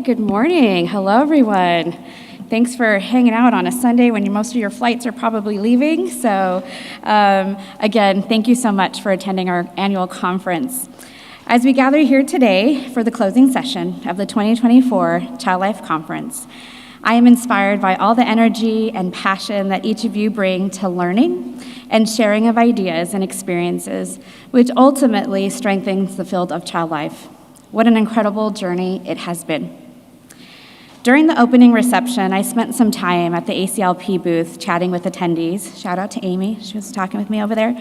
Good morning. Hello, everyone. Thanks for hanging out on a Sunday when most of your flights are probably leaving. So, again, thank you so much for attending our annual conference. As we gather here today for the closing session of the 2024 Child Life Conference, I am inspired by all the energy and passion that each of you bring to learning and sharing of ideas and experiences, which ultimately strengthens the field of child life. What an incredible journey it has been. During the opening reception, I spent some time at the ACLP booth chatting with attendees. Shout out to Amy, she was talking with me over there.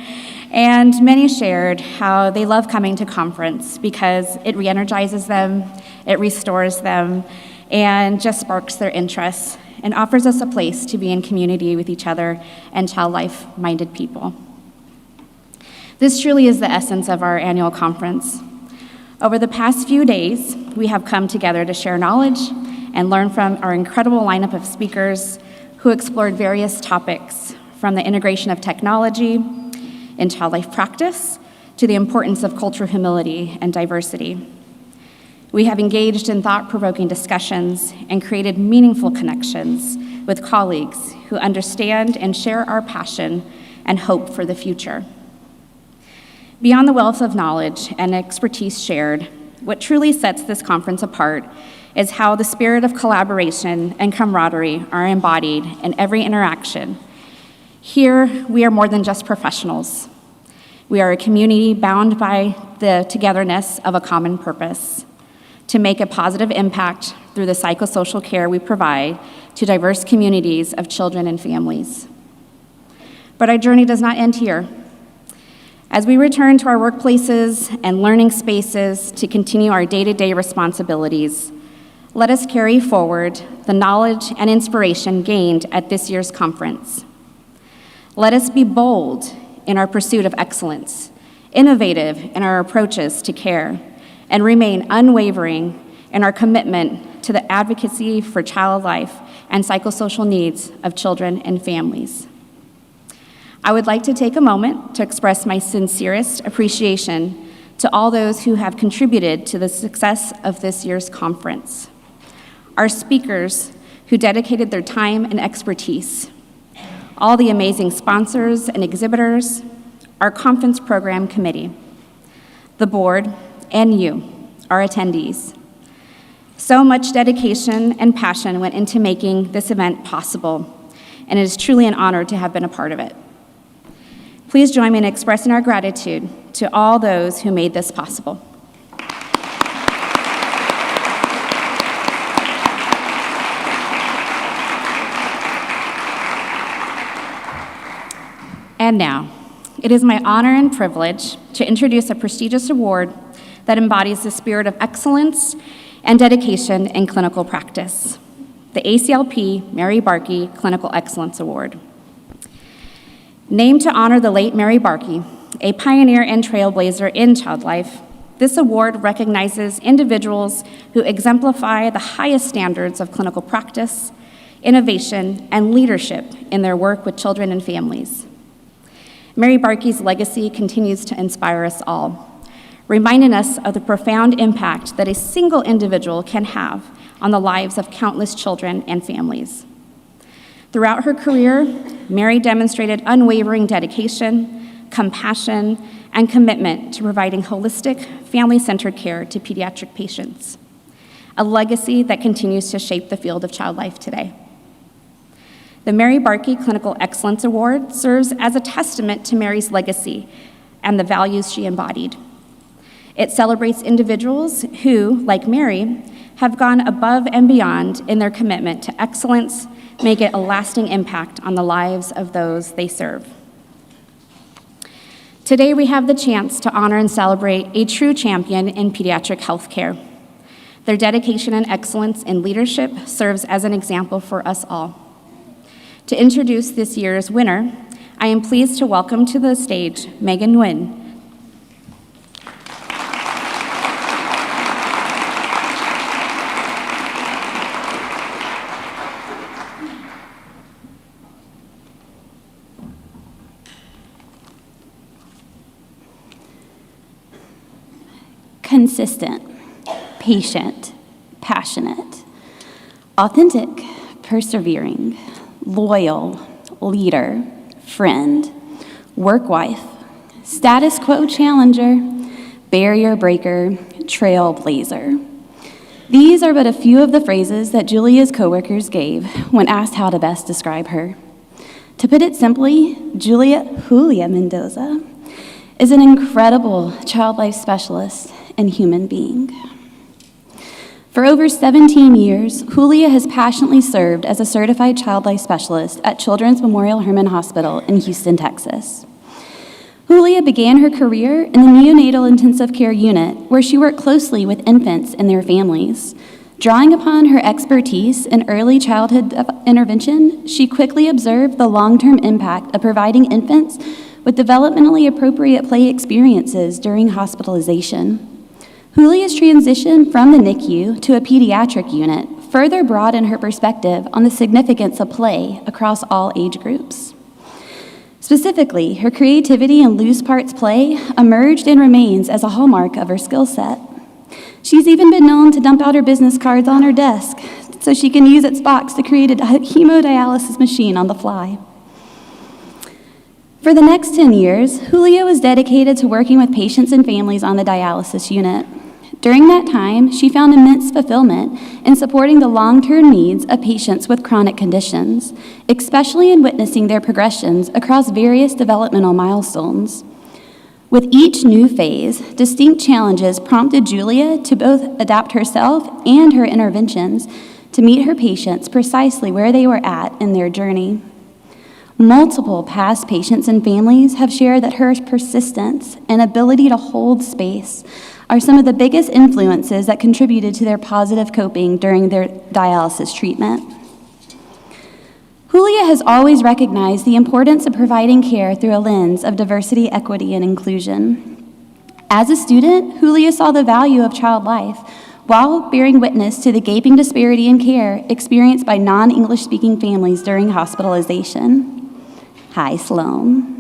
And many shared how they love coming to conference because it re-energizes them, it restores them, and just sparks their interests and offers us a place to be in community with each other and child life-minded people. This truly is the essence of our annual conference. Over the past few days, we have come together to share knowledge and learn from our incredible lineup of speakers who explored various topics, from the integration of technology in child life practice to the importance of cultural humility and diversity. We have engaged in thought-provoking discussions and created meaningful connections with colleagues who understand and share our passion and hope for the future. Beyond the wealth of knowledge and expertise shared, what truly sets this conference apart is how the spirit of collaboration and camaraderie are embodied in every interaction. Here, we are more than just professionals. We are a community bound by the togetherness of a common purpose: to make a positive impact through the psychosocial care we provide to diverse communities of children and families. But our journey does not end here. As we return to our workplaces and learning spaces to continue our day-to-day responsibilities, let us carry forward the knowledge and inspiration gained at this year's conference. Let us be bold in our pursuit of excellence, innovative in our approaches to care, and remain unwavering in our commitment to the advocacy for child life and psychosocial needs of children and families. I would like to take a moment to express my sincerest appreciation to all those who have contributed to the success of this year's conference. Our speakers who dedicated their time and expertise, all the amazing sponsors and exhibitors, our conference program committee, the board, and you, our attendees. So much dedication and passion went into making this event possible, and it is truly an honor to have been a part of it. Please join me in expressing our gratitude to all those who made this possible. And now, it is my honor and privilege to introduce a prestigious award that embodies the spirit of excellence and dedication in clinical practice, the ACLP Mary Barkey Clinical Excellence Award. Named to honor the late Mary Barkey, a pioneer and trailblazer in child life, this award recognizes individuals who exemplify the highest standards of clinical practice, innovation, and leadership in their work with children and families. Mary Barkey's legacy continues to inspire us all, reminding us of the profound impact that a single individual can have on the lives of countless children and families. Throughout her career, Mary demonstrated unwavering dedication, compassion, and commitment to providing holistic, family-centered care to pediatric patients, a legacy that continues to shape the field of child life today. The Mary Barkey Clinical Excellence Award serves as a testament to Mary's legacy and the values she embodied. It celebrates individuals who, like Mary, have gone above and beyond in their commitment to excellence, make it a lasting impact on the lives of those they serve. Today, we have the chance to honor and celebrate a true champion in pediatric healthcare. Their dedication and excellence in leadership serves as an example for us all. To introduce this year's winner, I am pleased to welcome to the stage Megan Nguyen. Consistent, patient, passionate, authentic, persevering, loyal, leader, friend, work wife, status quo challenger, barrier breaker, trailblazer. These are but a few of the phrases that Julia's coworkers gave when asked how to best describe her. To put it simply, Julia Mendoza is an incredible child life specialist and human being. For over 17 years, Julia has passionately served as a certified child life specialist at Children's Memorial Hermann Hospital in Houston, Texas. Julia began her career in the neonatal intensive care unit, where she worked closely with infants and their families. Drawing upon her expertise in early childhood intervention, she quickly observed the long-term impact of providing infants with developmentally appropriate play experiences during hospitalization. Julia's transition from the NICU to a pediatric unit further broadened her perspective on the significance of play across all age groups. Specifically, her creativity and loose parts play emerged and remains as a hallmark of her skill set. She's even been known to dump out her business cards on her desk so she can use its box to create a hemodialysis machine on the fly. For the next 10 years, Julia was dedicated to working with patients and families on the dialysis unit. During that time, she found immense fulfillment in supporting the long-term needs of patients with chronic conditions, especially in witnessing their progressions across various developmental milestones. With each new phase, distinct challenges prompted Julia to both adapt herself and her interventions to meet her patients precisely where they were at in their journey. Multiple past patients and families have shared that her persistence and ability to hold space are some of the biggest influences that contributed to their positive coping during their dialysis treatment. Julia has always recognized the importance of providing care through a lens of diversity, equity, and inclusion. As a student, Julia saw the value of child life while bearing witness to the gaping disparity in care experienced by non-English speaking families during hospitalization. Hi, Sloan.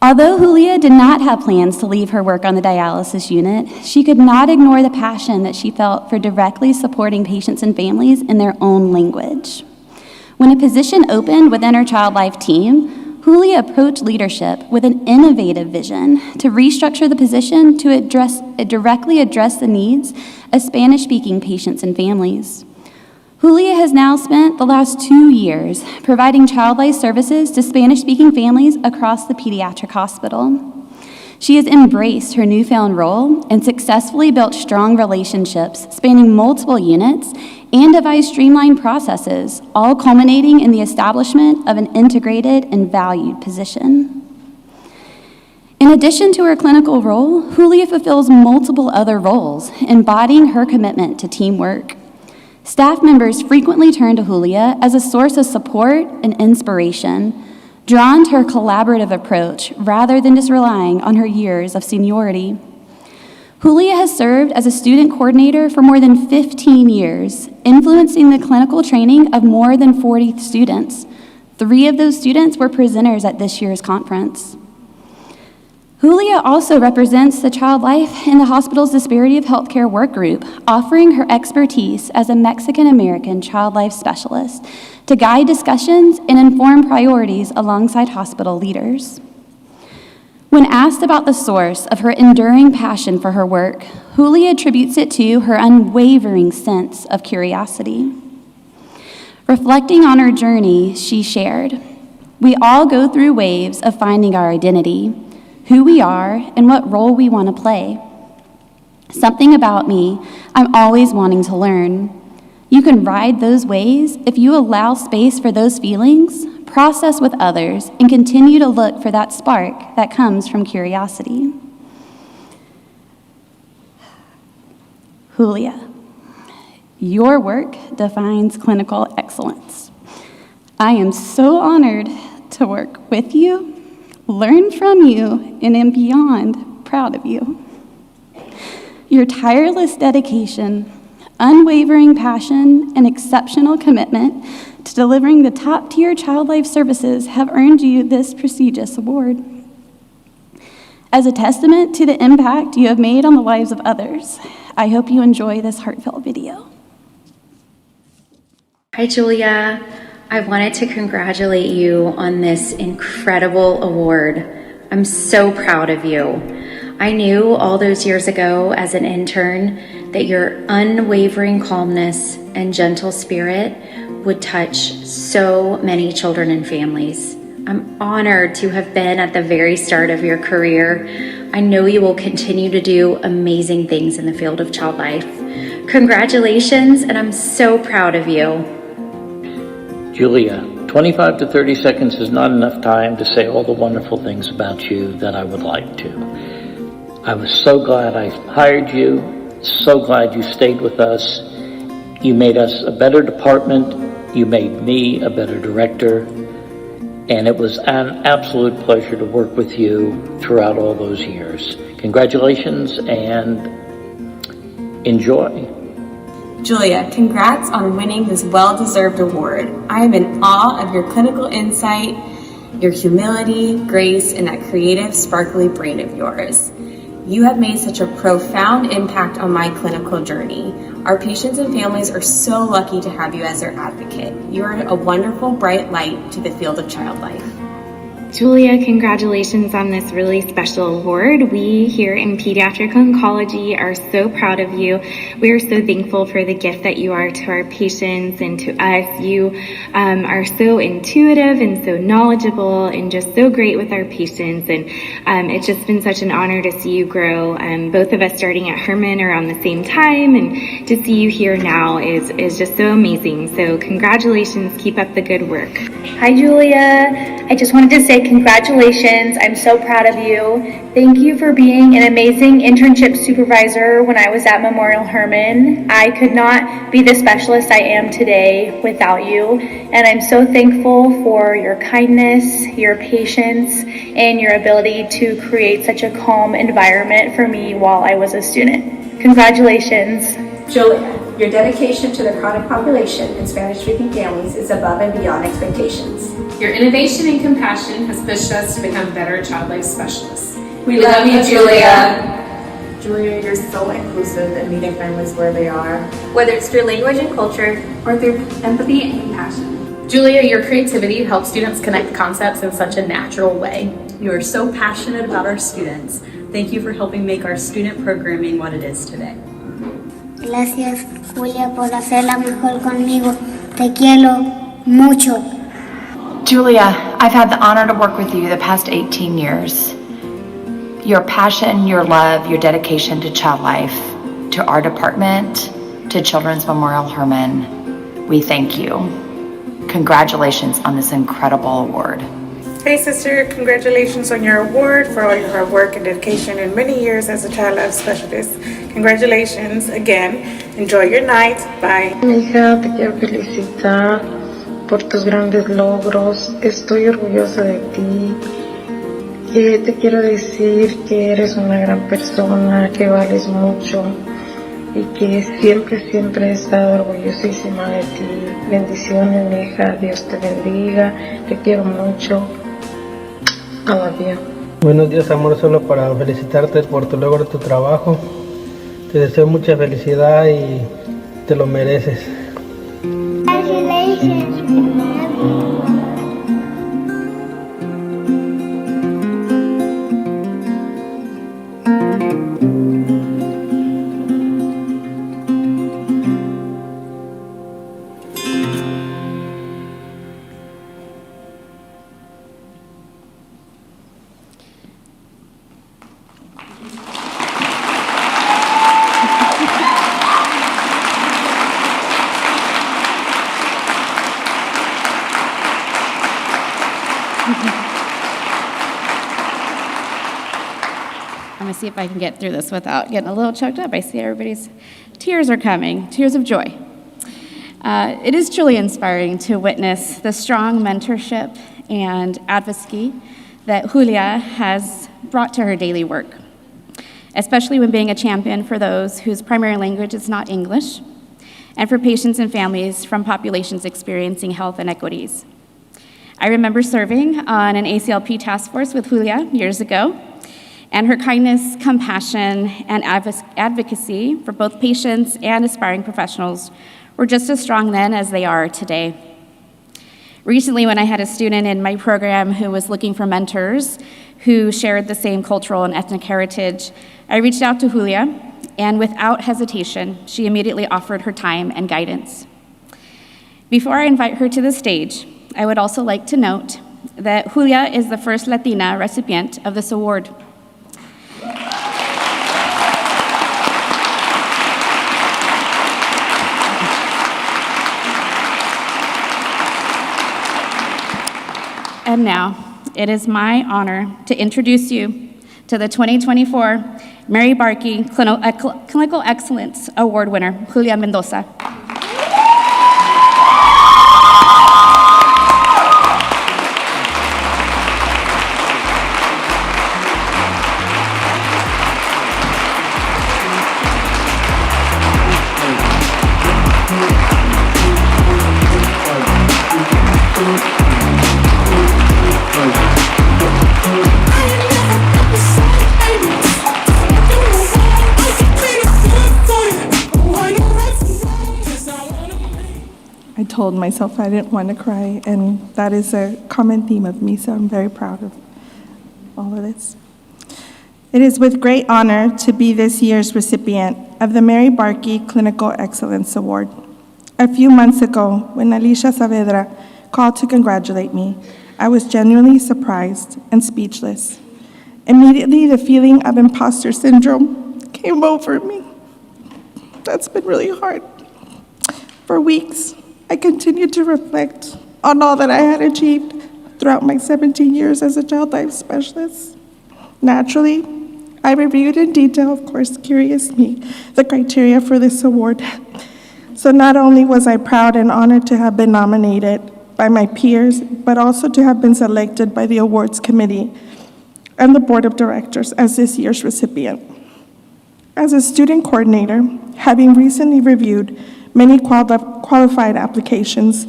Although Julia did not have plans to leave her work on the dialysis unit, she could not ignore the passion that she felt for directly supporting patients and families in their own language. When a position opened within her Child Life team, Julia approached leadership with an innovative vision to restructure the position to directly address the needs of Spanish-speaking patients and families. Julia has now spent the last 2 years providing child life services to Spanish-speaking families across the pediatric hospital. She has embraced her newfound role and successfully built strong relationships spanning multiple units and devised streamlined processes, all culminating in the establishment of an integrated and valued position. In addition to her clinical role, Julia fulfills multiple other roles, embodying her commitment to teamwork. Staff members frequently turn to Julia as a source of support and inspiration, drawn to her collaborative approach rather than just relying on her years of seniority. Julia has served as a student coordinator for more than 15 years, influencing the clinical training of more than 40 students. 3 of those students were presenters at this year's conference. Julia also represents the Child Life in the hospital's Disparity of Healthcare Work Group, offering her expertise as a Mexican-American child life specialist to guide discussions and inform priorities alongside hospital leaders. When asked about the source of her enduring passion for her work, Julia attributes it to her unwavering sense of curiosity. Reflecting on her journey, she shared, "We all go through waves of finding our identity, who we are, and what role we want to play. Something about me, I'm always wanting to learn. You can ride those waves if you allow space for those feelings, process with others, and continue to look for that spark that comes from curiosity." Julia, your work defines clinical excellence. I am so honored to work with you, learn from you, and am beyond proud of you. Your tireless dedication, unwavering passion, and exceptional commitment to delivering the top-tier child life services have earned you this prestigious award. As a testament to the impact you have made on the lives of others, I hope you enjoy this heartfelt video. Hi, Julia. I wanted to congratulate you on this incredible award. I'm so proud of you. I knew all those years ago as an intern that your unwavering calmness and gentle spirit would touch so many children and families. I'm honored to have been at the very start of your career. I know you will continue to do amazing things in the field of child life. Congratulations, and I'm so proud of you. Julia, 25 to 30 seconds is not enough time to say all the wonderful things about you that I would like to. I was so glad I hired you, so glad you stayed with us. You made us a better department, you made me a better director, and it was an absolute pleasure to work with you throughout all those years. Congratulations and enjoy. Julia, congrats on winning this well-deserved award. I am in awe of your clinical insight, your humility, grace, and that creative, sparkly brain of yours. You have made such a profound impact on my clinical journey. Our patients and families are so lucky to have you as their advocate. You are a wonderful, bright light to the field of child life. Julia, congratulations on this really special award. We here in Pediatric Oncology are so proud of you. We are so thankful for the gift that you are to our patients and to us. You are so intuitive and so knowledgeable and just so great with our patients. And it's just been such an honor to see you grow. Both of us starting at Herman around the same time, and to see you here now is just so amazing. So congratulations, keep up the good work. Hi, Julia. I just wanted to say congratulations. I'm so proud of you. Thank you for being an amazing internship supervisor when I was at Memorial Hermann. I could not be the specialist I am today without you, and I'm so thankful for your kindness, your patience, and your ability to create such a calm environment for me while I was a student. Congratulations. Julia, your dedication to the chronic population and Spanish-speaking families is above and beyond expectations. Your innovation and compassion has pushed us to become better child life specialists. We love you, Julia. Julia, you're so inclusive in meeting families where they are, whether it's through language and culture or through empathy and compassion. Julia, your creativity helps students connect concepts in such a natural way. You are so passionate about our students. Thank you for helping make our student programming what it is today. Gracias, Julia, por hacerla mejor conmigo. Te quiero mucho. Julia, I've had the honor to work with you the past 18 years. Your passion, your love, your dedication to child life, to our department, to Children's Memorial Hermann, we thank you. Congratulations on this incredible award. Hey sister, congratulations on your award for all your hard work and dedication in many years as a child life specialist. Congratulations again. Enjoy your night. Bye. Hija, te quiero felicitar por tus grandes logros. Estoy orgullosa de ti. Te quiero decir que eres una gran persona, que vales mucho y que siempre he estado orgullosísima de ti. Bendiciones, mi hija. Dios te bendiga. Te quiero mucho. I love you. Buenos días, amor, solo para felicitarte por tu logro, tu trabajo. Te deseo mucha felicidad y te lo mereces. Congratulations, I'm going to see if I can get through this without getting a little choked up. I see everybody's tears are coming, tears of joy. It is truly inspiring to witness the strong mentorship and advocacy that Julia has brought to her daily work, especially when being a champion for those whose primary language is not English, and for patients and families from populations experiencing health inequities. I remember serving on an ACLP task force with Julia years ago, And her kindness, compassion, and advocacy for both patients and aspiring professionals were just as strong then as they are today. Recently, when I had a student in my program who was looking for mentors who shared the same cultural and ethnic heritage, I reached out to Julia, and without hesitation, she immediately offered her time and guidance. Before I invite her to the stage, I would also like to note that Julia is the first Latina recipient of this award. And now, it is my honor to introduce you to the 2024 Mary Barkey Clinical Excellence Award winner, Julia Mendoza. I told myself I didn't want to cry, and that is a common theme of me, so I'm very proud of all of this. It is with great honor to be this year's recipient of the Mary Barkey Clinical Excellence Award. A few months ago, when Alicia Saavedra called to congratulate me, I was genuinely surprised and speechless. Immediately, the feeling of imposter syndrome came over me. That's been really hard. For weeks, I continued to reflect on all that I had achieved throughout my 17 years as a child life specialist. Naturally, I reviewed in detail, of course, curious me, the criteria for this award. So not only was I proud and honored to have been nominated by my peers, but also to have been selected by the awards committee and the board of directors as this year's recipient. As a student coordinator, having recently reviewed many qualified applications,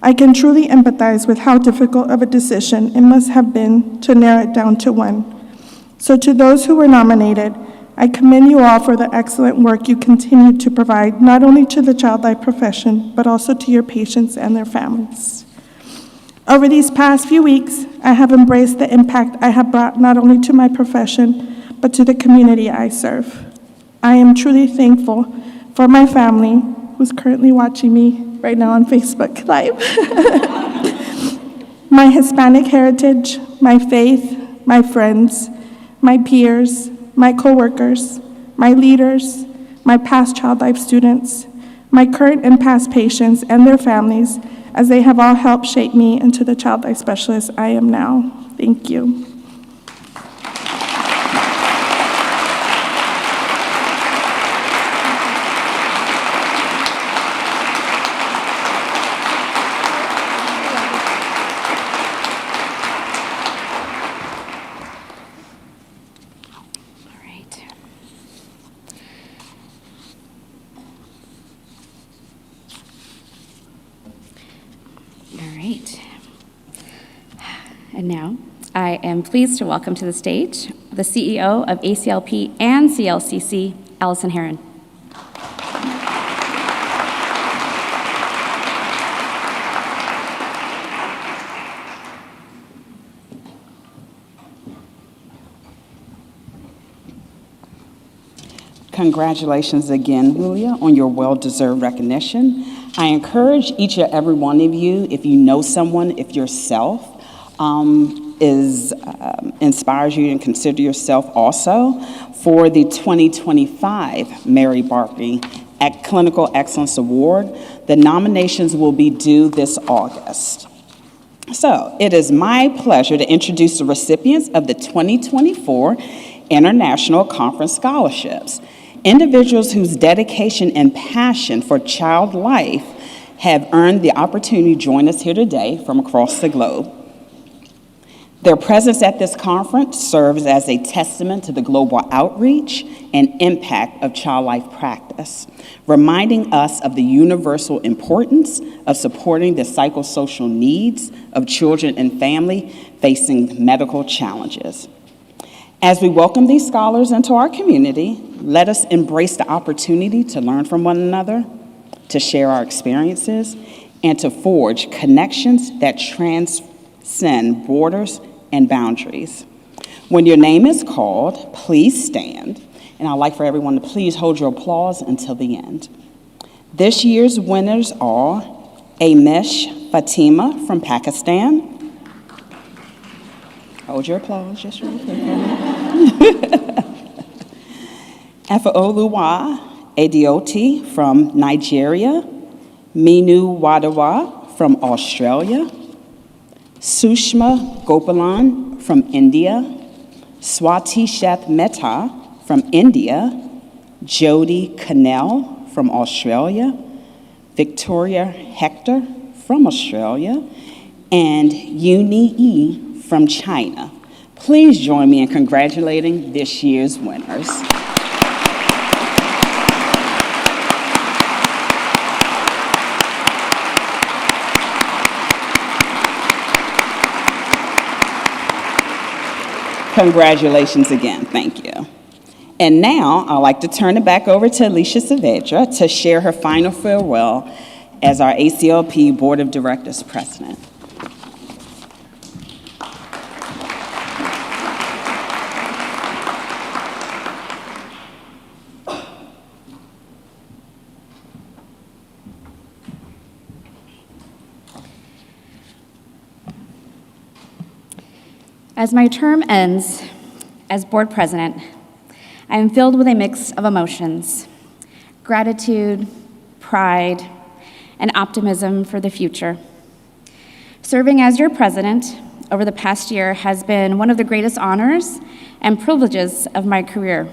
I can truly empathize with how difficult of a decision it must have been to narrow it down to one. So to those who were nominated, I commend you all for the excellent work you continue to provide, not only to the child life profession, but also to your patients and their families. Over these past few weeks, I have embraced the impact I have brought not only to my profession, but to the community I serve. I am truly thankful for my family, who's currently watching me right now on Facebook Live. My Hispanic heritage, my faith, my friends, my peers, my coworkers, my leaders, my past child life students, my current and past patients and their families, as they have all helped shape me into the child life specialist I am now. Thank you. And now, I am pleased to welcome to the stage the CEO of ACLP and CLCC, Allison Herron. Congratulations again, Julia, on your well-deserved recognition. I encourage each and every one of you, if you know someone, if yourself inspires you and consider yourself also for the 2025 Mary Barkey Clinical Excellence Award. The nominations will be due this August. So it is my pleasure to introduce the recipients of the 2024 International Conference Scholarships. Individuals whose dedication and passion for child life have earned the opportunity to join us here today from across the globe. Their presence at this conference serves as a testament to the global outreach and impact of child life practice, reminding us of the universal importance of supporting the psychosocial needs of children and family facing medical challenges. As we welcome these scholars into our community, let us embrace the opportunity to learn from one another, to share our experiences, and to forge connections that transcend borders and boundaries. When your name is called, please stand, and I'd like for everyone to please hold your applause until the end. This year's winners are Amish Fatima from Pakistan. Hold your applause just real quick. Efeoluwa Edioti from Nigeria. Minu Wadawa from Australia. Sushma Gopalan from India. Swati Sheth Mehta from India. Jody Cannell from Australia. Victoria Hector from Australia. And Yuni E from China. Please join me in congratulating this year's winners. Congratulations again, thank you. And now I'd like to turn it back over to Alicia Saavedra to share her final farewell as our ACLP Board of Directors President. As my term ends as board president, I am filled with a mix of emotions: gratitude, pride, and optimism for the future. Serving as your president over the past year has been one of the greatest honors and privileges of my career.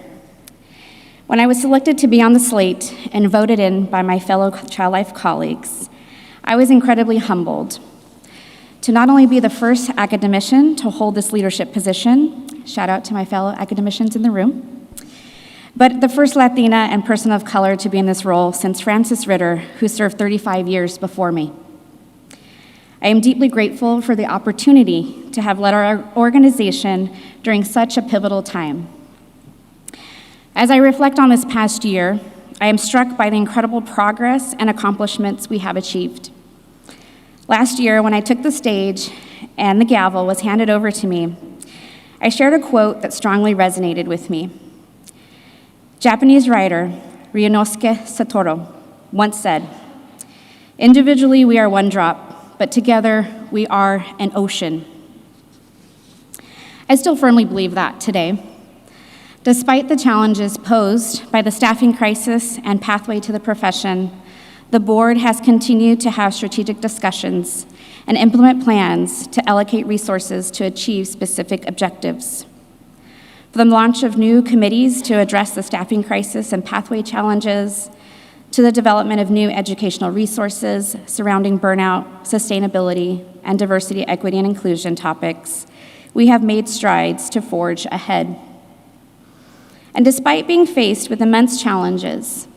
When I was selected to be on the slate and voted in by my fellow Child Life colleagues, I was incredibly humbled to not only be the first academician to hold this leadership position, shout out to my fellow academicians in the room, but the first Latina and person of color to be in this role since Frances Ritter, who served 35 years before me. I am deeply grateful for the opportunity to have led our organization during such a pivotal time. As I reflect on this past year, I am struck by the incredible progress and accomplishments we have achieved. Last year, when I took the stage and the gavel was handed over to me, I shared a quote that strongly resonated with me. Japanese writer Ryunosuke Satoru once said, "Individually we are one drop, but together we are an ocean." I still firmly believe that today. Despite the challenges posed by the staffing crisis and pathway to the profession, the board has continued to have strategic discussions and implement plans to allocate resources to achieve specific objectives. From the launch of new committees to address the staffing crisis and pathway challenges, to the development of new educational resources surrounding burnout, sustainability, and diversity, equity, and inclusion topics, we have made strides to forge ahead. And despite being faced with immense challenges,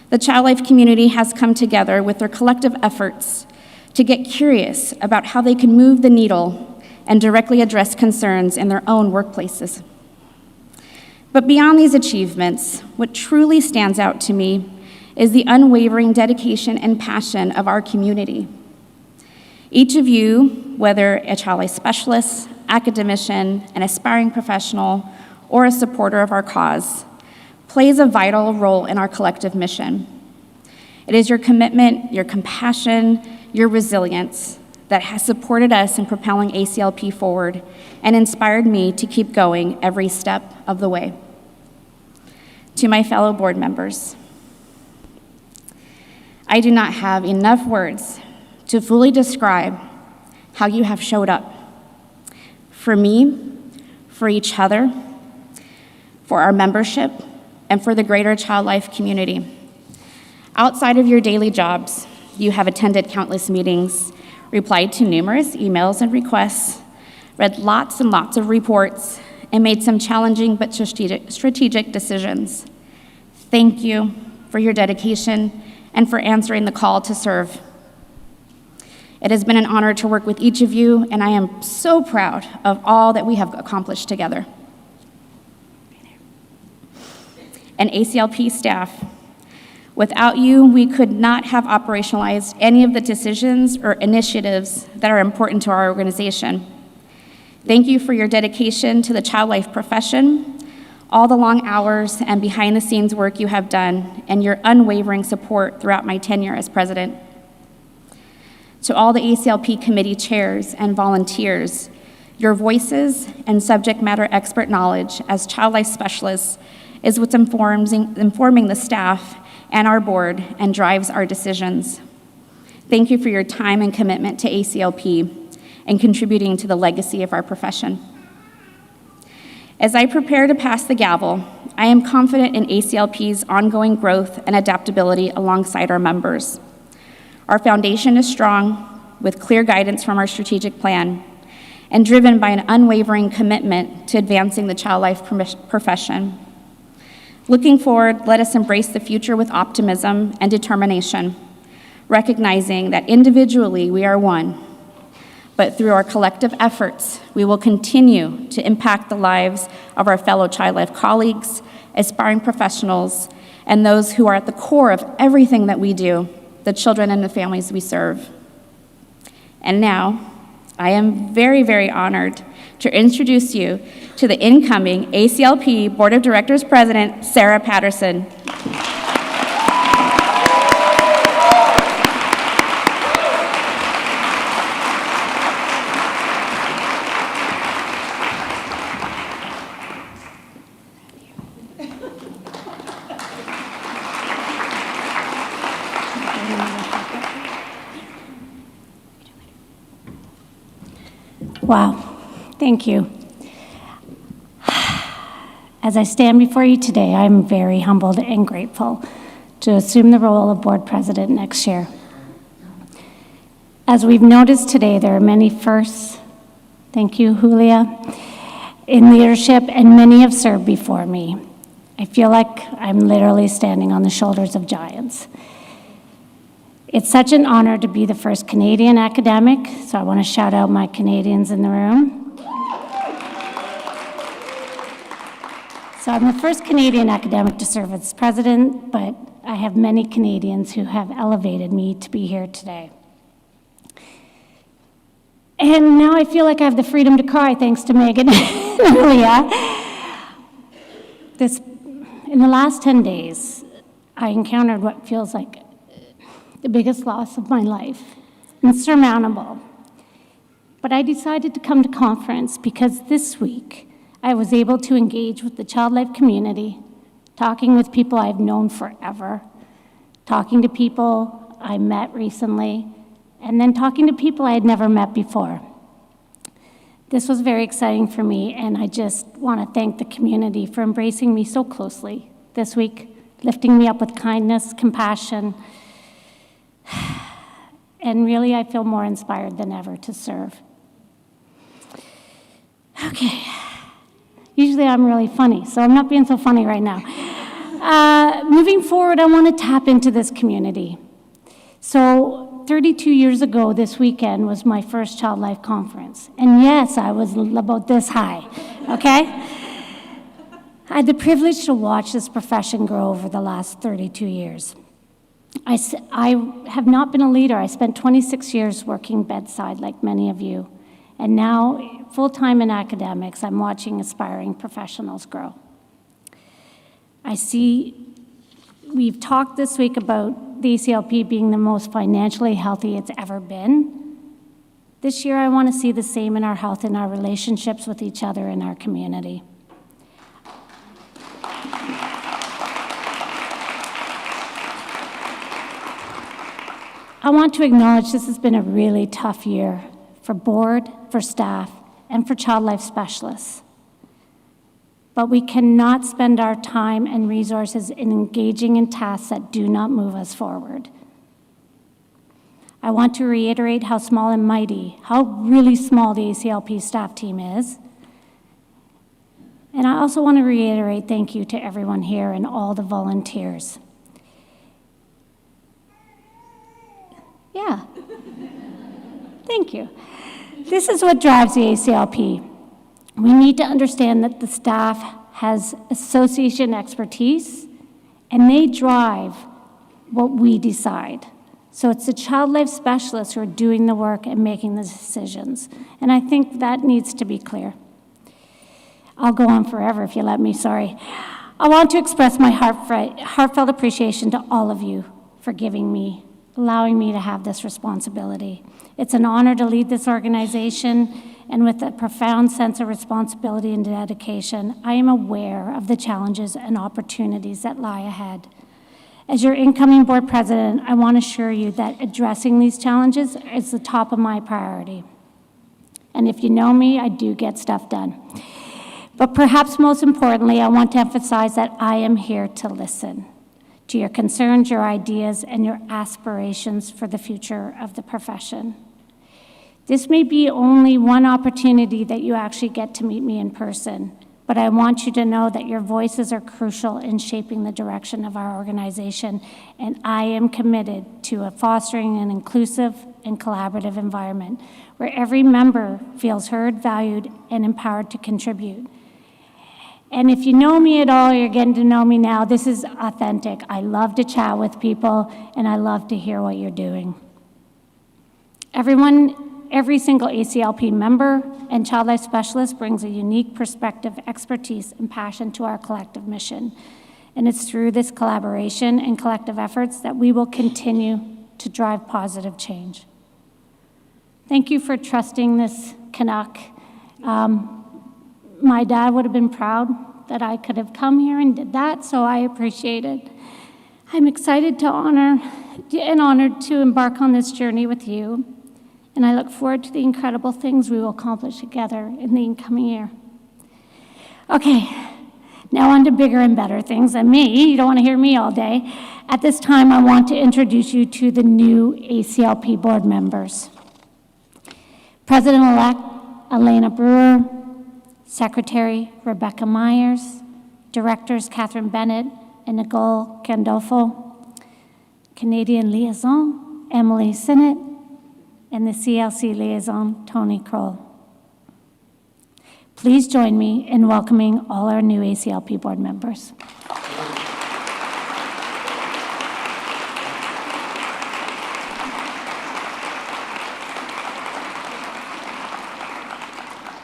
the Child Life community has come together with their collective efforts to get curious about how they can move the needle and directly address concerns in their own workplaces. But beyond these achievements, what truly stands out to me is the unwavering dedication and passion of our community. Each of you, whether a Child Life specialist, academician, an aspiring professional, or a supporter of our cause, plays a vital role in our collective mission. It is your commitment, your compassion, your resilience that has supported us in propelling ACLP forward and inspired me to keep going every step of the way. To my fellow board members, I do not have enough words to fully describe how you have showed up for me, for each other, for our membership, and for the greater Child Life community. Outside of your daily jobs, you have attended countless meetings, replied to numerous emails and requests, read lots and lots of reports, and made some challenging but strategic decisions. Thank you for your dedication and for answering the call to serve. It has been an honor to work with each of you, and I am so proud of all that we have accomplished together. and ACLP staff. Without you, we could not have operationalized any of the decisions or initiatives that are important to our organization. Thank you for your dedication to the child life profession, all the long hours and behind-the-scenes work you have done, and your unwavering support throughout my tenure as president. To all the ACLP committee chairs and volunteers, your voices and subject matter expert knowledge as child life specialists is what's informing the staff and our board and drives our decisions. Thank you for your time and commitment to ACLP and contributing to the legacy of our profession. As I prepare to pass the gavel, I am confident in ACLP's ongoing growth and adaptability alongside our members. Our foundation is strong, with clear guidance from our strategic plan, and driven by an unwavering commitment to advancing the child life profession. Looking forward, let us embrace the future with optimism and determination, recognizing that individually we are one, but through our collective efforts, we will continue to impact the lives of our fellow child life colleagues, aspiring professionals, and those who are at the core of everything that we do, the children and the families we serve. And now, I am very, very honored to introduce you to the incoming ACLP Board of Directors President, Sarah Patterson. Wow, thank you. As I stand before you today, I'm very humbled and grateful to assume the role of board president next year. As we've noticed today, there are many firsts, thank you, Julia, in leadership, and many have served before me. I feel like I'm literally standing on the shoulders of giants. It's such an honor to be the first Canadian academic, so I want to shout out my Canadians in the room. So I'm the first Canadian academic to serve as president, but I have many Canadians who have elevated me to be here today. And now I feel like I have the freedom to cry thanks to Megan and Julia. In the last 10 days, I encountered what feels like the biggest loss of my life, insurmountable. But I decided to come to conference because this week I was able to engage with the child life community, talking with people I've known forever, talking to people I met recently, and then talking to people I had never met before. This was very exciting for me, and I just want to thank the community for embracing me so closely this week, lifting me up with kindness, compassion, and really, I feel more inspired than ever to serve. Okay. Usually I'm really funny, so I'm not being so funny right now. Moving forward, I want to tap into this community. So 32 years ago this weekend was my first Child Life Conference. And yes, I was about this high, okay? I had the privilege to watch this profession grow over the last 32 years. I have not been a leader. I spent 26 years working bedside like many of you. And now, full-time in academics, I'm watching aspiring professionals grow. We've talked this week about the ACLP being the most financially healthy it's ever been. This year, I want to see the same in our health and our relationships with each other in our community. I want to acknowledge this has been a really tough year for board, for staff, and for child life specialists. But we cannot spend our time and resources in engaging in tasks that do not move us forward. I want to reiterate how small and mighty, how really small the ACLP staff team is. And I also want to reiterate thank you to everyone here and all the volunteers. Yeah. Thank you. This is what drives the ACLP. We need to understand that the staff has association expertise and they drive what we decide. So it's the child life specialists who are doing the work and making the decisions. And I think that needs to be clear. I'll go on forever if you let me, sorry. I want to express my heartfelt appreciation to all of you for allowing me to have this responsibility. It's an honor to lead this organization, and with a profound sense of responsibility and dedication, I am aware of the challenges and opportunities that lie ahead. As your incoming board president, I want to assure you that addressing these challenges is the top of my priority. And if you know me, I do get stuff done. But perhaps most importantly, I want to emphasize that I am here to listen to your concerns, your ideas, and your aspirations for the future of the profession. This may be only one opportunity that you actually get to meet me in person, but I want you to know that your voices are crucial in shaping the direction of our organization, and I am committed to fostering an inclusive and collaborative environment where every member feels heard, valued, and empowered to contribute. And if you know me at all, you're getting to know me now, this is authentic. I love to chat with people, and I love to hear what you're doing. Every single ACLP member and child life specialist brings a unique perspective, expertise, and passion to our collective mission. And it's through this collaboration and collective efforts that we will continue to drive positive change. Thank you for trusting this Canuck. My dad would have been proud that I could have come here and did that, so I appreciate it. I'm excited and honored to embark on this journey with you, and I look forward to the incredible things we will accomplish together in the incoming year. Okay, now on to bigger and better things than me. You don't want to hear me all day. At this time, I want to introduce you to the new ACLP board members. President-elect Elena Brewer, Secretary Rebecca Myers, Directors Catherine Bennett and Nicole Gandolfo, Canadian Liaison Emily Sinnott, and the CLC Liaison Tony Kroll. Please join me in welcoming all our new ACLP board members.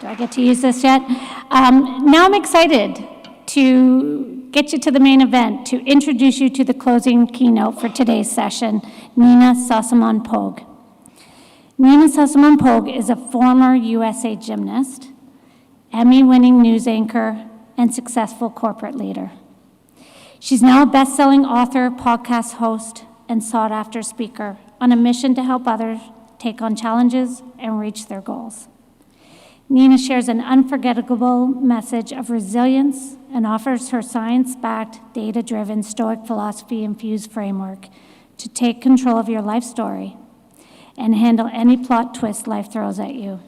Do I get to use this yet? Now I'm excited to get you to the main event, to introduce you to the closing keynote for today's session, Nina Sossamon-Pogue. Nina Sossamon-Pogue is a former USA gymnast, Emmy-winning news anchor, and successful corporate leader. She's now a best-selling author, podcast host, and sought-after speaker on a mission to help others take on challenges and reach their goals. Nina shares an unforgettable message of resilience and offers her science-backed, data-driven, Stoic philosophy-infused framework to take control of your life story and handle any plot twist life throws at you.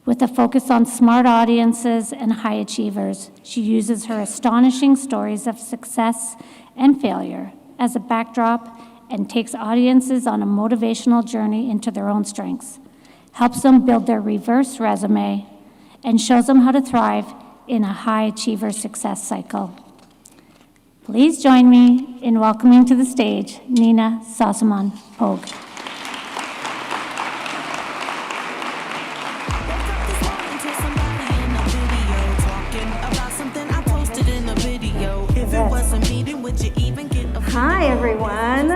With a focus on smart audiences and high achievers, she uses her astonishing stories of success and failure as a backdrop and takes audiences on a motivational journey into their own strengths, helps them build their reverse resume, and shows them how to thrive in a high achiever success cycle. Please join me in welcoming to the stage Nina Sossamon-Pogue. Hi, everyone.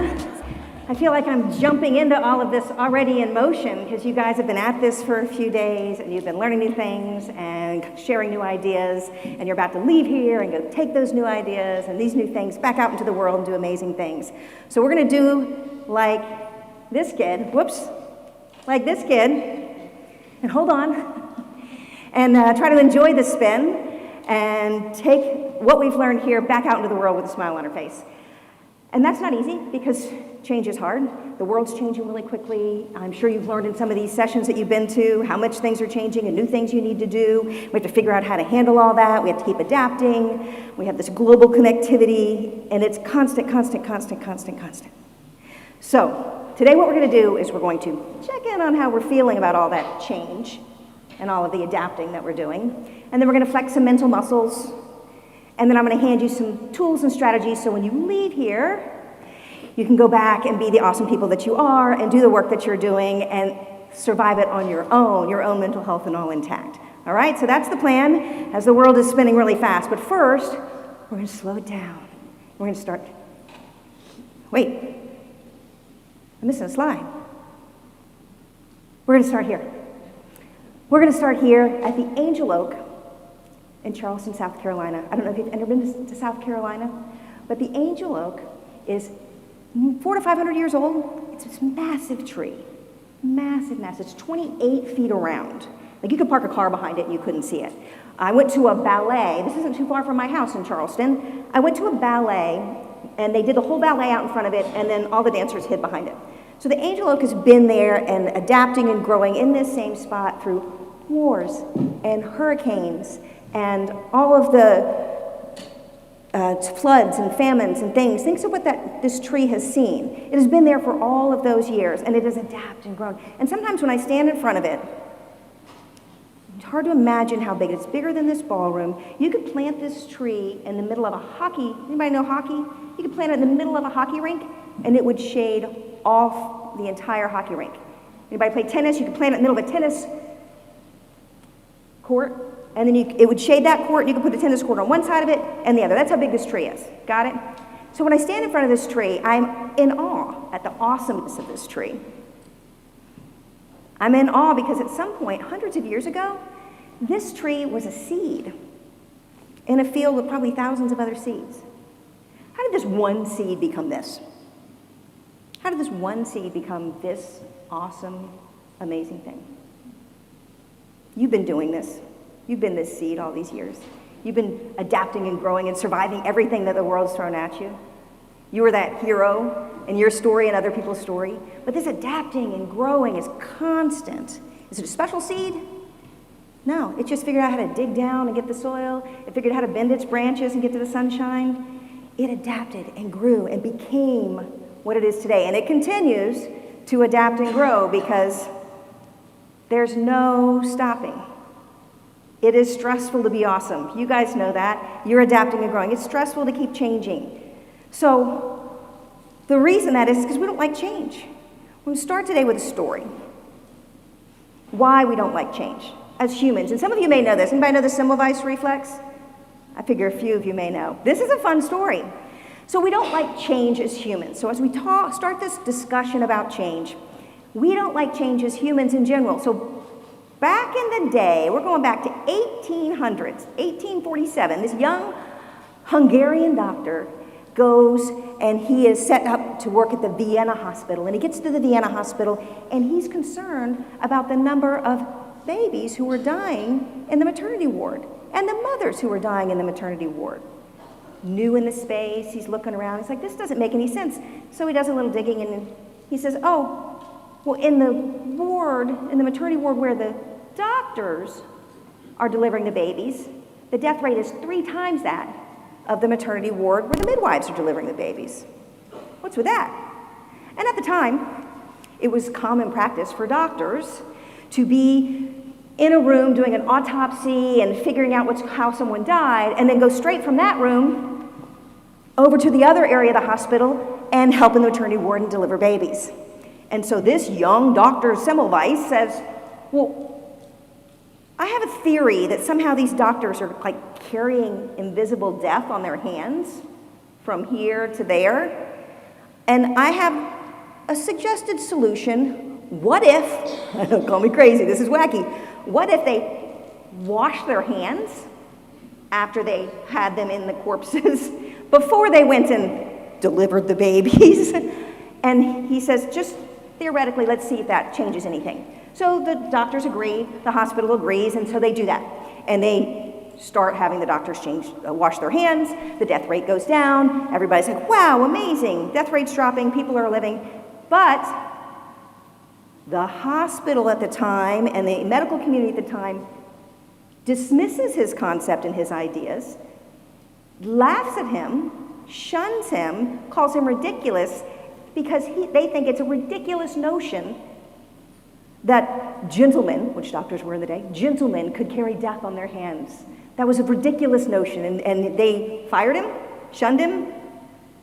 I feel like I'm jumping into all of this already in motion because you guys have been at this for a few days and you've been learning new things and sharing new ideas, and you're about to leave here and go take those new ideas and these new things back out into the world and do amazing things. So we're going to do like this kid, like this kid, and hold on, and try to enjoy the spin and take what we've learned here back out into the world with a smile on our face. And that's not easy because change is hard. The world's changing really quickly. I'm sure you've learned in some of these sessions that you've been to how much things are changing and new things you need to do. We have to figure out how to handle all that. We have to keep adapting. We have this global connectivity, and it's constant. So today what we're going to do is we're going to check in on how we're feeling about all that change and all of the adapting that we're doing. And then we're going to flex some mental muscles. And then I'm going to hand you some tools and strategies so when you leave here, you can go back and be the awesome people that you are and do the work that you're doing and survive it on your own mental health and all intact. All right, so that's the plan as the world is spinning really fast. But first, we're going to slow it down. We're going to start. Wait, I'm missing a slide. We're going to start here. We're going to start here at the Angel Oak in Charleston, South Carolina. I don't know if you've ever been to South Carolina, but the Angel Oak is 400 to 500 years old. It's this massive tree. Massive. It's 28 feet around. Like you could park a car behind it and you couldn't see it. I went to a ballet. This isn't too far from my house in Charleston. I went to a ballet and they did the whole ballet out in front of it and then all the dancers hid behind it. So the Angel Oak has been there and adapting and growing in this same spot through wars and hurricanes and all of the floods and famines and things. Think of what this tree has seen. It has been there for all of those years, and it has adapted and grown. And sometimes when I stand in front of it, it's hard to imagine how big it is. It's bigger than this ballroom. You could plant this tree in the middle of a hockey. Anybody know hockey? You could plant it in the middle of a hockey rink, and it would shade off the entire hockey rink. Anybody play tennis? You could plant it in the middle of a tennis court. And then it would shade that court, and you could put a tennis court on one side of it and the other. That's how big this tree is. Got it? So when I stand in front of this tree, I'm in awe at the awesomeness of this tree. I'm in awe because at some point, hundreds of years ago, this tree was a seed in a field with probably thousands of other seeds. How did this one seed become this? How did this one seed become this awesome, amazing thing? You've been doing this. You've been this seed all these years. You've been adapting and growing and surviving everything that the world's thrown at you. You were that hero in your story and other people's story. But this adapting and growing is constant. Is it a special seed? No, it just figured out how to dig down and get the soil. It figured out how to bend its branches and get to the sunshine. It adapted and grew and became what it is today. And it continues to adapt and grow because there's no stopping. It is stressful to be awesome. You guys know that. You're adapting and growing. It's stressful to keep changing. So the reason that is because we don't like change. We're going to start today with a story. Why we don't like change as humans. And some of you may know this. Anybody know the Semmelweis reflex? I figure a few of you may know. This is a fun story. So we don't like change as humans. So as we start this discussion about change, we don't like change as humans in general. So back in the day, we're going back to 1800s, 1847, this young Hungarian doctor goes and he is set up to work at the Vienna Hospital. And he gets to the Vienna Hospital and he's concerned about the number of babies who were dying in the maternity ward and the mothers who were dying in the maternity ward. New in the space, he's looking around. He's like, this doesn't make any sense. So he does a little digging and he says, oh, well, in the ward, in the maternity ward where the doctors are delivering the babies, the death rate is 3 times that of the maternity ward where the midwives are delivering the babies. What's with that? And at the time, it was common practice for doctors to be in a room doing an autopsy and figuring out how someone died, and then go straight from that room over to the other area of the hospital and help in the maternity ward and deliver babies. And so this young Dr. Semmelweis says, well, I have a theory that somehow these doctors are like carrying invisible death on their hands from here to there. And I have a suggested solution. What if, don't call me crazy, this is wacky. What if they washed their hands after they had them in the corpses before they went and delivered the babies? And he says, just theoretically, let's see if that changes anything. So the doctors agree, the hospital agrees, and so they do that. And they start having the doctors wash their hands, the death rate goes down, everybody's like, wow, amazing, death rate's dropping, people are living. But the hospital at the time and the medical community at the time dismisses his concept and his ideas, laughs at him, shuns him, calls him ridiculous, because they think it's a ridiculous notion that gentlemen, which doctors were in the day, gentlemen could carry death on their hands That was a ridiculous notion, and they fired him, shunned him,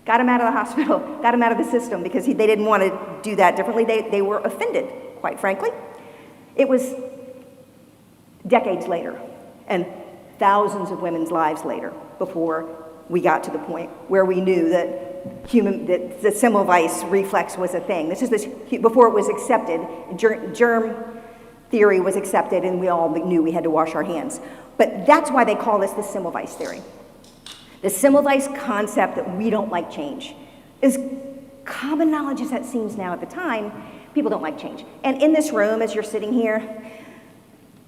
got him out of the hospital, got him out of the system because they didn't want to do that differently. They were offended, quite frankly. It was decades later and thousands of women's lives later before we got to the point where we knew that the Semmelweis reflex was a thing. Before it was accepted, germ theory was accepted, and we all knew we had to wash our hands. But that's why they call this the Semmelweis theory. The Semmelweis concept that we don't like change. As common knowledge as that seems now at the time, people don't like change. And in this room, as you're sitting here,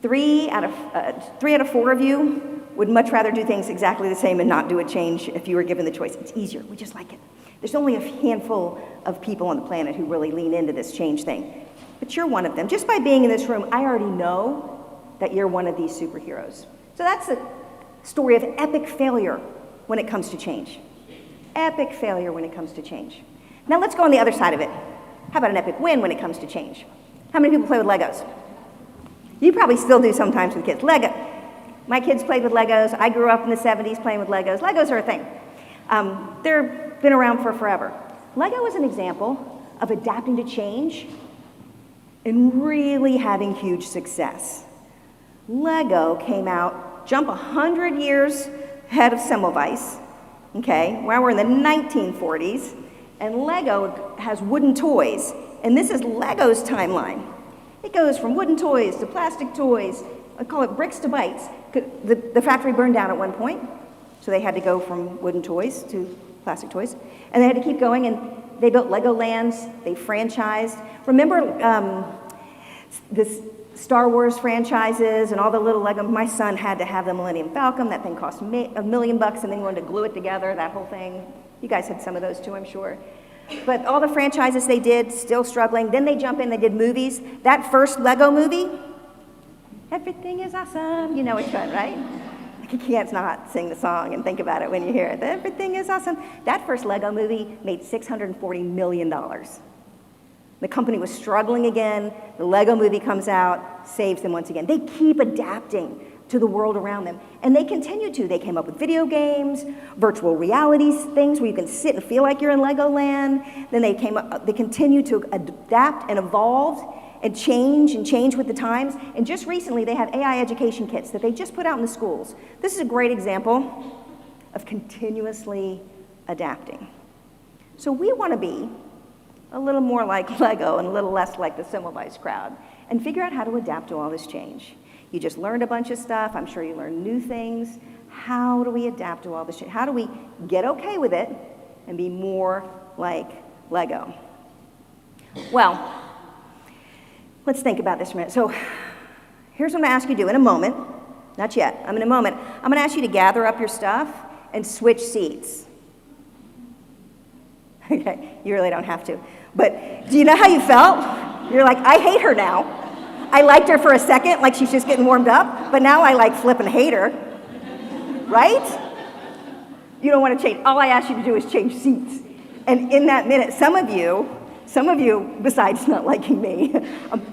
three out of four of you would much rather do things exactly the same and not do a change if you were given the choice. It's easier. We just like it. There's only a handful of people on the planet who really lean into this change thing. But you're one of them. Just by being in this room, I already know that you're one of these superheroes. So that's a story of epic failure when it comes to change. Epic failure when it comes to change. Now let's go on the other side of it. How about an epic win when it comes to change? How many people play with Legos? You probably still do sometimes with kids. Lego. My kids played with Legos. I grew up in the 70s playing with Legos. Legos are a thing. They've been around for forever. Lego is an example of adapting to change and really having huge success. Lego came out, jump 100 years ahead of Semmelweis, okay? Well, we're in the 1940s, and Lego has wooden toys, and this is Lego's timeline. It goes from wooden toys to plastic toys. I call it bricks to bytes. The factory burned down at one point, so they had to go from wooden toys to plastic toys, and they had to keep going, and they built Legolands, they franchised. Remember this Star Wars franchises and all the little Lego? My son had to have the Millennium Falcon. That thing cost $1 million, and then he wanted to glue it together, that whole thing. You guys had some of those too, I'm sure. But all the franchises they did, still struggling. Then they jump in, they did movies. That first Lego movie, everything is awesome. You know which one, right? You can't not sing the song and think about it when you hear it. Everything is awesome. That first Lego movie made $640 million. The company was struggling again. The Lego movie comes out, saves them once again. They keep adapting to the world around them. And they continue to. They came up with video games, virtual reality things where you can sit and feel like you're in Legoland. Then they continue to adapt and evolve and change with the times. And just recently, they have AI education kits that they just put out in the schools. This is a great example of continuously adapting. So we want to be a little more like Lego and a little less like the Semmelweis crowd and figure out how to adapt to all this change. You just learned a bunch of stuff. I'm sure you learned new things. How do we adapt to all this change? How do we get okay with it and be more like Lego? Well, let's think about this for a minute. So here's what I'm going to ask you to do in a moment. Not yet. In a moment. I'm going to ask you to gather up your stuff and switch seats. Okay, you really don't have to. But do you know how you felt? You're like, I hate her now. I liked her for a second, like she's just getting warmed up, but now I like flipping hate her. Right? You don't want to change. All I ask you to do is change seats. And in that minute, some of you, besides not liking me,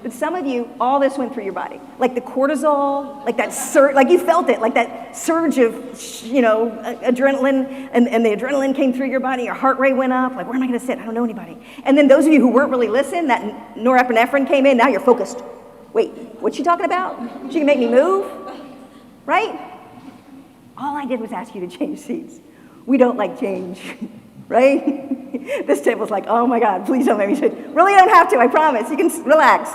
but some of you, all this went through your body. Like the cortisol, like that surge, like you felt it, like that surge of, adrenaline, and the adrenaline came through your body, your heart rate went up, like, where am I going to sit? I don't know anybody. And then those of you who weren't really listening, that norepinephrine came in, now you're focused. Wait, what's she talking about? She can make me move? Right? All I did was ask you to change seats. We don't like change, right? This table's like, oh my God, please don't make me switch. Really don't have to, I promise. You can relax.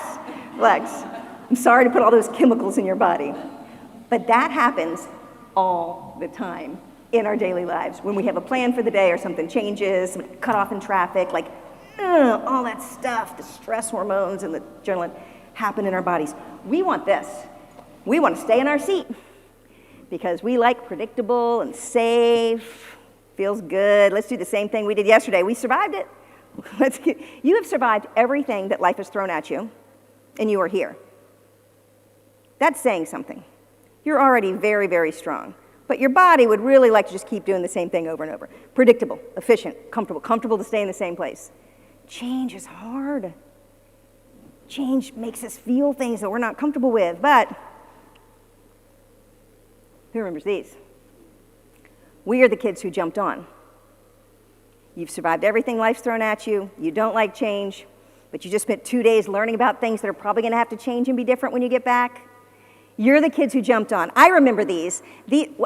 I'm sorry to put all those chemicals in your body. But that happens all the time in our daily lives. When we have a plan for the day or something changes, cut off in traffic, like all that stuff, the stress hormones and the adrenaline happen in our bodies. We want this. We want to stay in our seat because we like predictable and safe, feels good. Let's do the same thing we did yesterday. We survived it. You have survived everything that life has thrown at you, and you are here. That's saying something. You're already very, very strong. But your body would really like to just keep doing the same thing over and over. Predictable, efficient, comfortable to stay in the same place. Change is hard. Change makes us feel things that we're not comfortable with, but Who remembers these? We are the kids who jumped on. You've survived everything life's thrown at you. You don't like change, but you just spent 2 days learning about things that are probably going to have to change and be different when you get back. You're the kids who jumped on. I remember these.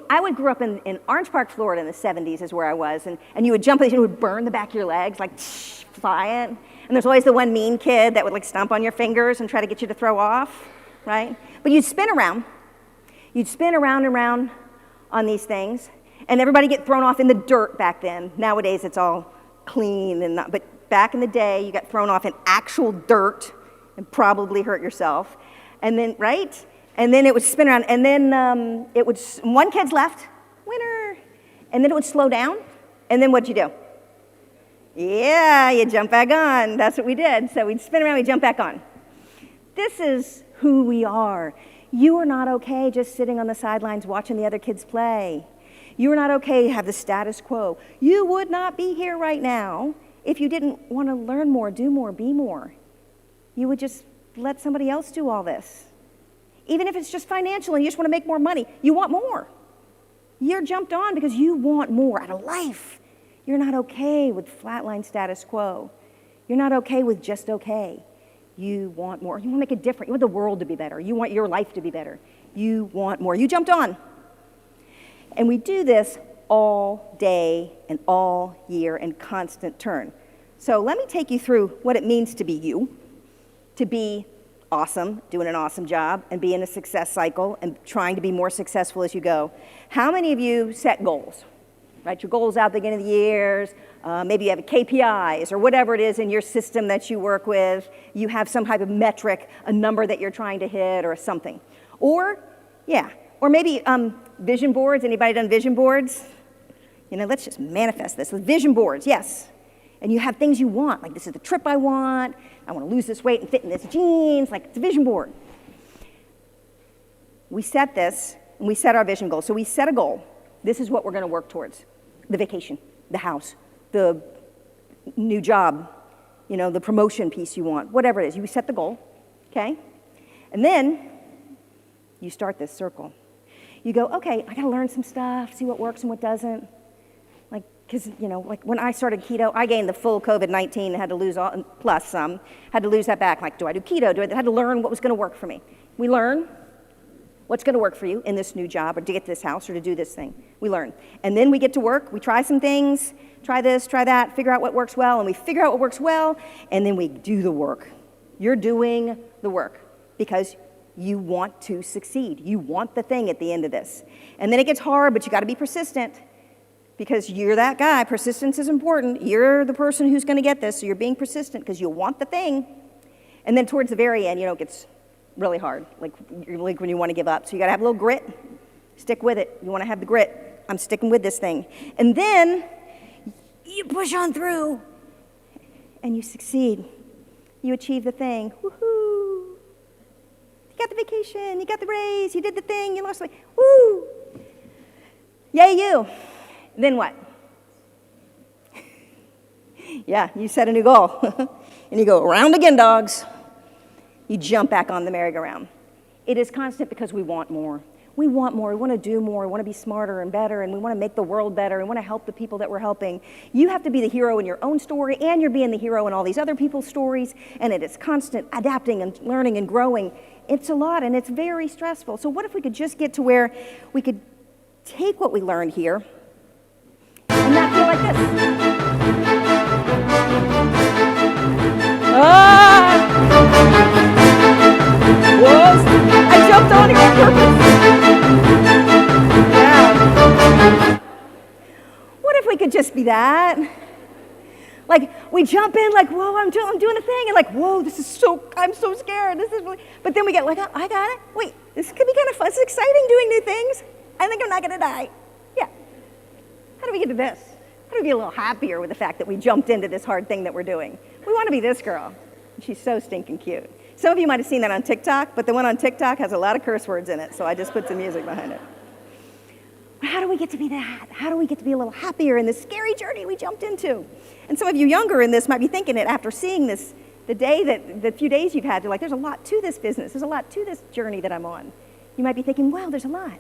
I grew up in Orange Park, Florida in the 70s is where I was, and you would jump and it would burn the back of your legs, like flying. And there's always the one mean kid that would like stomp on your fingers and try to get you to throw off, right? But you'd spin around. You'd spin around and around on these things, and everybody get thrown off in the dirt back then. Nowadays it's all clean and not, but back in the day you got thrown off in actual dirt and probably hurt yourself. And then, right? And then it would spin around, and then one kid's left, winner. And then it would slow down, and then what'd you do? Yeah, you jump back on. That's what we did. So we'd spin around, we'd jump back on. This is who we are. You are not okay just sitting on the sidelines watching the other kids play. You are not okay to have the status quo. You would not be here right now if you didn't want to learn more, do more, be more. You would just let somebody else do all this. Even if it's just financial and you just want to make more money, you want more. You're jumped on because you want more out of life. You're not okay with flatline status quo. You're not okay with just okay. You want more. You want to make it different. You want the world to be better. You want your life to be better. You want more. You jumped on. And we do this all day and all year in constant turn. So let me take you through what it means to be you, to be awesome, doing an awesome job, and be in a success cycle and trying to be more successful as you go. How many of you set goals? Write your goals out at the beginning of the years. Maybe you have KPIs or whatever it is in your system that you work with. You have some type of metric, a number that you're trying to hit or something. Or maybe vision boards. Anybody done vision boards? Let's just manifest this with vision boards, yes. And you have things you want, like this is the trip I want to lose this weight and fit in this jeans, like it's a vision board. We set this, and we set our vision goal. So we set a goal. This is what we're going to work towards. The vacation, the house, the new job, the promotion piece you want, whatever it is. You set the goal, okay? And then you start this circle. You go, okay, I got to learn some stuff, see what works and what doesn't. Because, like when I started keto, I gained the full COVID-19 and had to lose all, plus some, had to lose that back. Like, do I do keto? I had to learn what was going to work for me. We learn what's going to work for you in this new job or to get to this house or to do this thing. We learn. And then we get to work. We try some things, try this, try that, figure out what works well. And we figure out what works well, and then we do the work. You're doing the work because you want to succeed. You want the thing at the end of this. And then it gets hard, but you got to be persistent. Because you're that guy. Persistence is important. You're the person who's going to get this, so you're being persistent because you want the thing. And then towards the very end, it gets really hard, like when you want to give up. So you got to have a little grit. Stick with it. You want to have the grit. I'm sticking with this thing. And then you push on through, and you succeed. You achieve the thing. Woohoo! You got the vacation. You got the raise. You did the thing. You lost weight. Woo! Yay, you! Then what? Yeah, you set a new goal. And you go, around again, dogs. You jump back on the merry-go-round. It is constant because we want more. We want more. We want to do more. We want to be smarter and better, and we want to make the world better. We want to help the people that we're helping. You have to be the hero in your own story, and you're being the hero in all these other people's stories, and it is constant adapting and learning and growing. It's a lot, and it's very stressful. So what if we could just get to where we could take what we learned here and not feel like this. Whoa! I jumped on it on purpose. Yeah. What if we could just be that? Like, we jump in like, whoa, I'm doing a thing. And like, whoa, I'm so scared. This is really, but then we get like, I got it. Wait, this could be kind of fun. It's exciting doing new things. I think I'm not going to die. Yeah. How do we get to this? How do we be a little happier with the fact that we jumped into this hard thing that we're doing? We want to be this girl. She's so stinking cute. Some of you might have seen that on TikTok, but the one on TikTok has a lot of curse words in it, so I just put some music behind it. How do we get to be that? How do we get to be a little happier in this scary journey we jumped into? And some of you younger in this might be thinking it after seeing this, the few days you've had, you're like, there's a lot to this business. There's a lot to this journey that I'm on. You might be thinking, wow, there's a lot.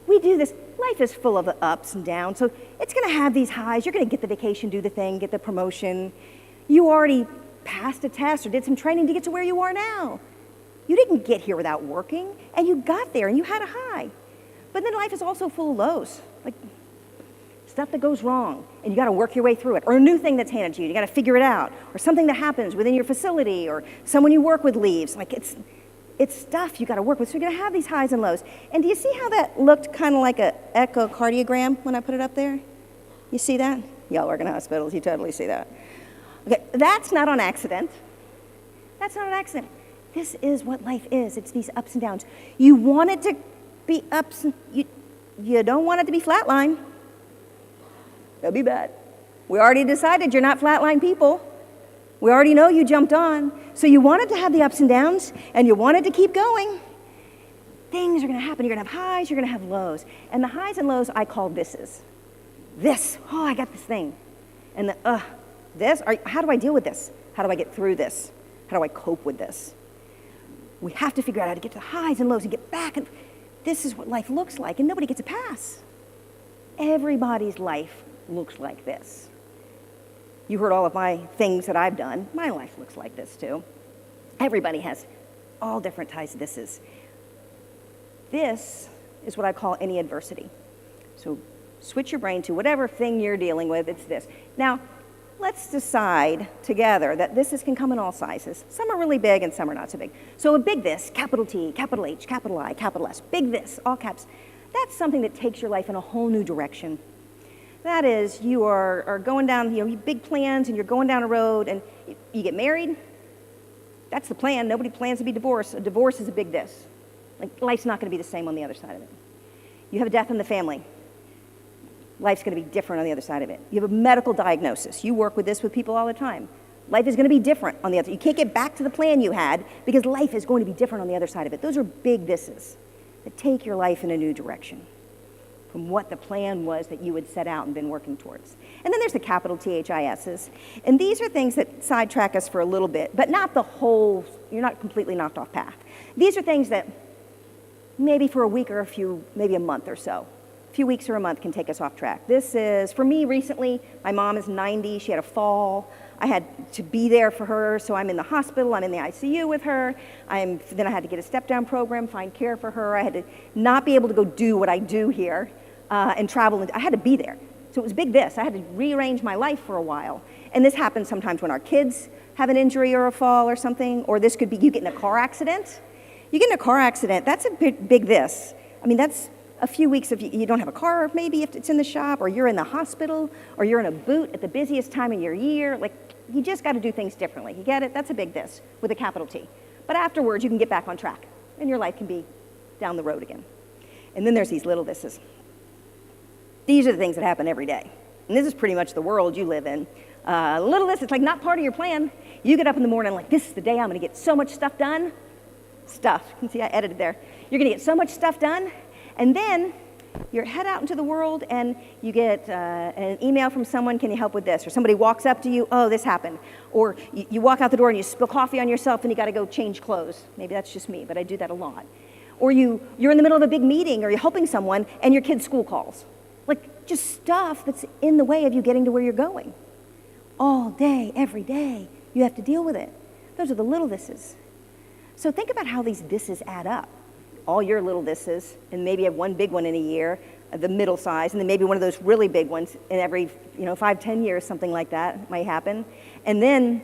We do this. Life is full of the ups and downs, so it's going to have these highs. You're going to get the vacation, do the thing, get the promotion. You already passed a test or did some training to get to where you are now. You didn't get here without working, and you got there and you had a high. But then life is also full of lows, like stuff that goes wrong, and you got to work your way through it, or a new thing that's handed to you. You got to figure it out, or something that happens within your facility, or someone you work with leaves. Like it's stuff you got to work with. So you're going to have these highs and lows. And do you see how that looked kind of like an echocardiogram when I put it up there? You see that? Y'all work in hospitals. You totally see that. Okay, that's not on accident. That's not an accident. This is what life is. It's these ups and downs. You want it to be ups. You don't want it to be flatline. That'd be bad. We already decided you're not flatline people. We already know you jumped on. So you wanted to have the ups and downs, and you wanted to keep going. Things are going to happen. You're going to have highs, you're going to have lows. And the highs and lows I call thises. This, oh, I got this thing. And the, this, how do I deal with this? How do I get through this? How do I cope with this? We have to figure out how to get to the highs and lows and get back. And this is what life looks like, and nobody gets a pass. Everybody's life looks like this. You heard all of my things that I've done. My life looks like this too. Everybody has all different types of thises. This is what I call any adversity. So switch your brain to whatever thing you're dealing with, it's this. Now, let's decide together that thises can come in all sizes. Some are really big and some are not so big. So a big this, capital T, capital H, capital I, capital S, big this, all caps, that's something that takes your life in a whole new direction. That is, you are going down, you big plans, and you're going down a road, and you get married. That's the plan. Nobody plans to be divorced. A divorce is a big this. Like, life's not going to be the same on the other side of it. You have a death in the family. Life's going to be different on the other side of it. You have a medical diagnosis. You work with this with people all the time. Life is going to be different on the other. You can't get back to the plan you had because life is going to be different on the other side of it. Those are big thises that take your life in a new direction from what the plan was that you had set out and been working towards. And then there's the capital THISs. And these are things that sidetrack us for a little bit, but not the whole, you're not completely knocked off path. These are things that maybe for a week or maybe a month or so. A few weeks or a month can take us off track. This is, for me recently, my mom is 90, she had a fall. I had to be there for her, so I'm in the hospital, I'm in the ICU with her. Then I had to get a step-down program, find care for her. I had to not be able to go do what I do here and travel. I had to be there. So it was big this. I had to rearrange my life for a while. And this happens sometimes when our kids have an injury or a fall or something, or this could be you get in a car accident. You get in a car accident, that's a big this. I mean, that's a few weeks if you don't have a car, maybe if it's in the shop, or you're in the hospital, or you're in a boot at the busiest time of your year. Like, you just got to do things differently. You get it? That's a big this with a capital T. But afterwards, you can get back on track, and your life can be down the road again. And then there's these little thises. These are the things that happen every day. And this is pretty much the world you live in. Little this, it's like not part of your plan. You get up in the morning like, this is the day I'm going to get so much stuff done. Stuff. You can see I edited there. You're going to get so much stuff done. And then you head out into the world and you get an email from someone, can you help with this? Or somebody walks up to you, oh, this happened. Or you walk out the door and you spill coffee on yourself and you got to go change clothes. Maybe that's just me, but I do that a lot. Or you're in the middle of a big meeting or you're helping someone and your kid's school calls. Like just stuff that's in the way of you getting to where you're going. All day, every day, you have to deal with it. Those are the little thises. So think about how these thises add up. All your little thises, and maybe you have one big one in a year, the middle size, and then maybe one of those really big ones in every 5-10 years, something like that might happen. And then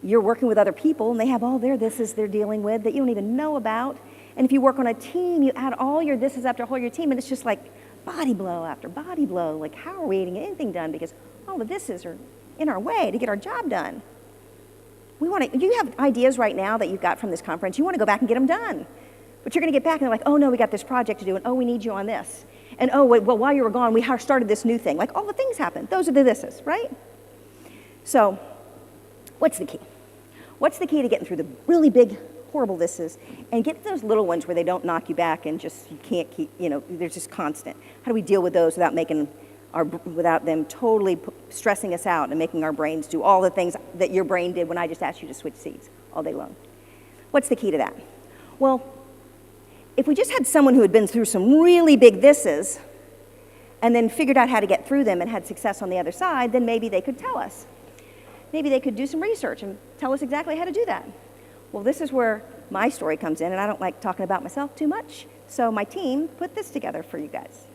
you're working with other people, and they have all their thises they're dealing with that you don't even know about. And if you work on a team, you add all your thises after all your team, and it's just like body blow after body blow. Like, how are we getting anything done? Because all the thises are in our way to get our job done. You have ideas right now that you've got from this conference. You want to go back and get them done. But you're going to get back and they're like, oh, no, we got this project to do, and oh, we need you on this. And oh, well, while you were gone, we started this new thing. Like, all the things happen. Those are the thises, right? So what's the key? What's the key to getting through the really big, horrible thises and get to those little ones where they don't knock you back and just you can't keep, they're just constant? How do we deal with those without them totally stressing us out and making our brains do all the things that your brain did when I just asked you to switch seats all day long? What's the key to that? Well, if we just had someone who had been through some really big thises and then figured out how to get through them and had success on the other side, then maybe they could tell us. Maybe they could do some research and tell us exactly how to do that. Well, this is where my story comes in, and I don't like talking about myself too much, so my team put this together for you guys.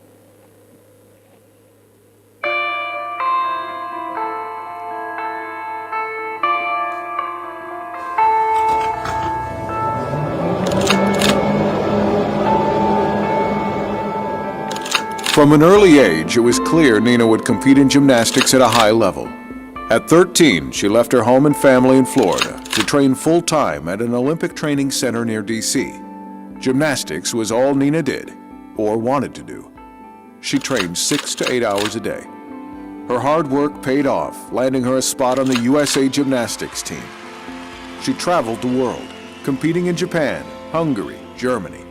From an early age, it was clear Nina would compete in gymnastics at a high level. At 13, she left her home and family in Florida to train full-time at an Olympic training center near D.C. Gymnastics was all Nina did, or wanted to do. She trained 6 to 8 hours a day. Her hard work paid off, landing her a spot on the USA gymnastics team. She traveled the world, competing in Japan, Hungary, Germany,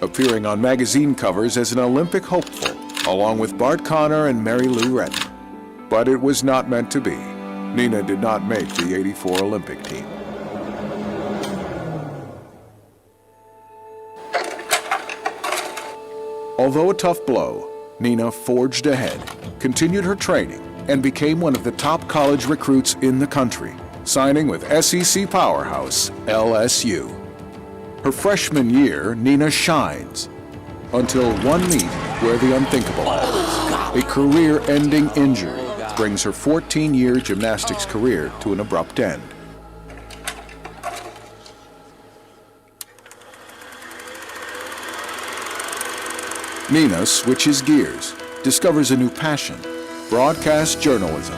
appearing on magazine covers as an Olympic hopeful, along with Bart Connor and Mary Lou Retton. But it was not meant to be. Nina did not make the '84 Olympic team. Although a tough blow, Nina forged ahead, continued her training, and became one of the top college recruits in the country, signing with SEC powerhouse LSU. Her freshman year, Nina shines, until one meet where the unthinkable happens. A career-ending injury brings her 14-year gymnastics career to an abrupt end. Nina switches gears, discovers a new passion, broadcast journalism,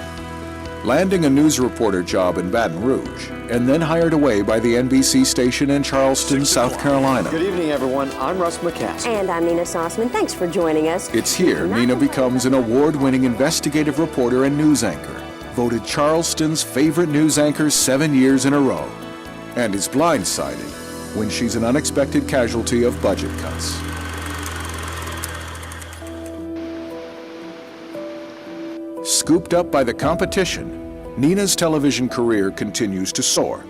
landing a news reporter job in Baton Rouge, and then hired away by the NBC station in Charleston, South Carolina. Good evening, everyone. I'm Russ McCaskey. And I'm Nina Sossman. Thanks for joining us. It's here Nina becomes an award-winning investigative reporter and news anchor, voted Charleston's favorite news anchor 7 years in a row, and is blindsided when she's an unexpected casualty of budget cuts. Scooped up by the competition, Nina's television career continues to soar.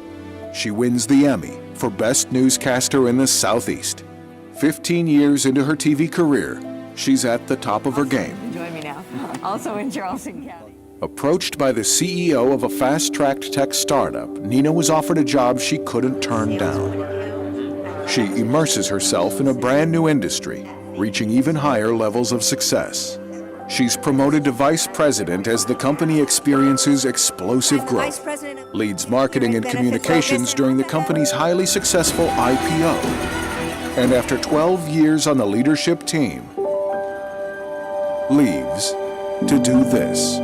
She wins the Emmy for Best Newscaster in the Southeast. 15 years into her TV career, she's at the top of her game. Join me now. Also in Charleston County. Approached by the CEO of a fast-tracked tech startup, Nina was offered a job she couldn't turn down. She immerses herself in a brand new industry, reaching even higher levels of success. She's promoted to vice president as the company experiences explosive growth, leads marketing and communications during the company's highly successful IPO, and after 12 years on the leadership team, leaves to do this. To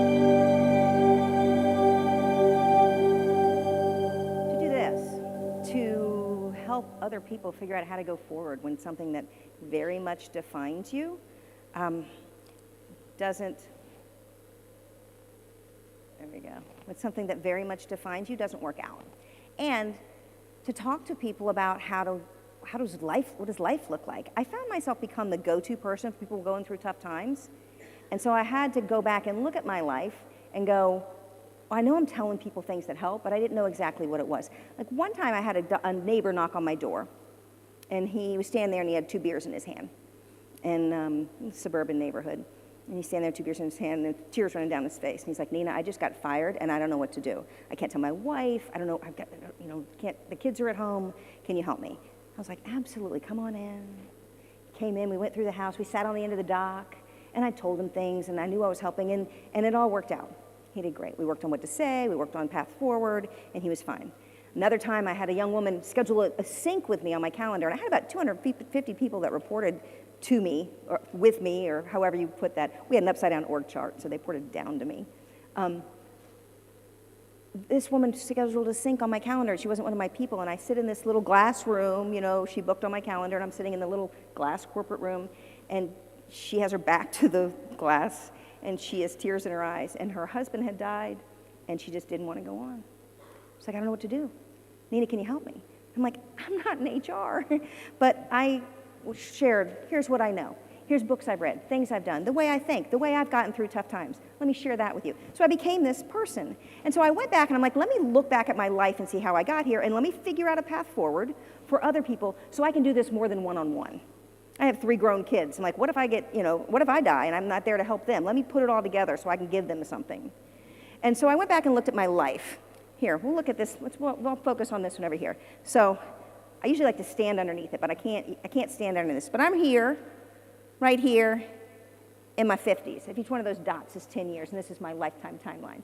do this, to help other people figure out how to go forward when something that very much defines you doesn't, there we go, when something that very much defines you doesn't work out. And to talk to people about what does life look like? I found myself become the go-to person for people going through tough times. And so I had to go back and look at my life and go, well, I know I'm telling people things that help, but I didn't know exactly what it was. Like one time I had a neighbor knock on my door, and he was standing there and he had 2 beers in his hand in a suburban neighborhood. And he's standing there, 2 beers in his hand, and tears running down his face. And he's like, Nina, I just got fired, and I don't know what to do. I can't tell my wife. I don't know. I've got, the kids are at home. Can you help me? I was like, absolutely. Come on in. Came in. We went through the house. We sat on the end of the dock, and I told him things, and I knew I was helping, and it all worked out. He did great. We worked on what to say. We worked on path forward, and he was fine. Another time, I had a young woman schedule a sync with me on my calendar, and I had about 250 people that reported to me, or with me, or however you put that. We had an upside-down org chart, so they reported down to me. This woman scheduled a sync on my calendar. She wasn't one of my people, and I sit in this little glass room, she booked on my calendar, and I'm sitting in the little glass corporate room, and she has her back to the glass, and she has tears in her eyes, and her husband had died, and she just didn't want to go on. She's like, I don't know what to do. Nina, can you help me? I'm like, I'm not in HR, but I shared, here's what I know. Here's books I've read, things I've done, the way I think, the way I've gotten through tough times. Let me share that with you. So I became this person. And so I went back and I'm like, let me look back at my life and see how I got here, and let me figure out a path forward for other people so I can do this more than one-on-one. I have 3 grown kids. I'm like, what if I get, what if I die and I'm not there to help them? Let me put it all together so I can give them something. And so I went back and looked at my life. Here, we'll look at this. We'll focus on this one over here. So I usually like to stand underneath it, but I can't stand under this. But I'm here, right here, in my 50s. If each one of those dots is 10 years, and this is my lifetime timeline.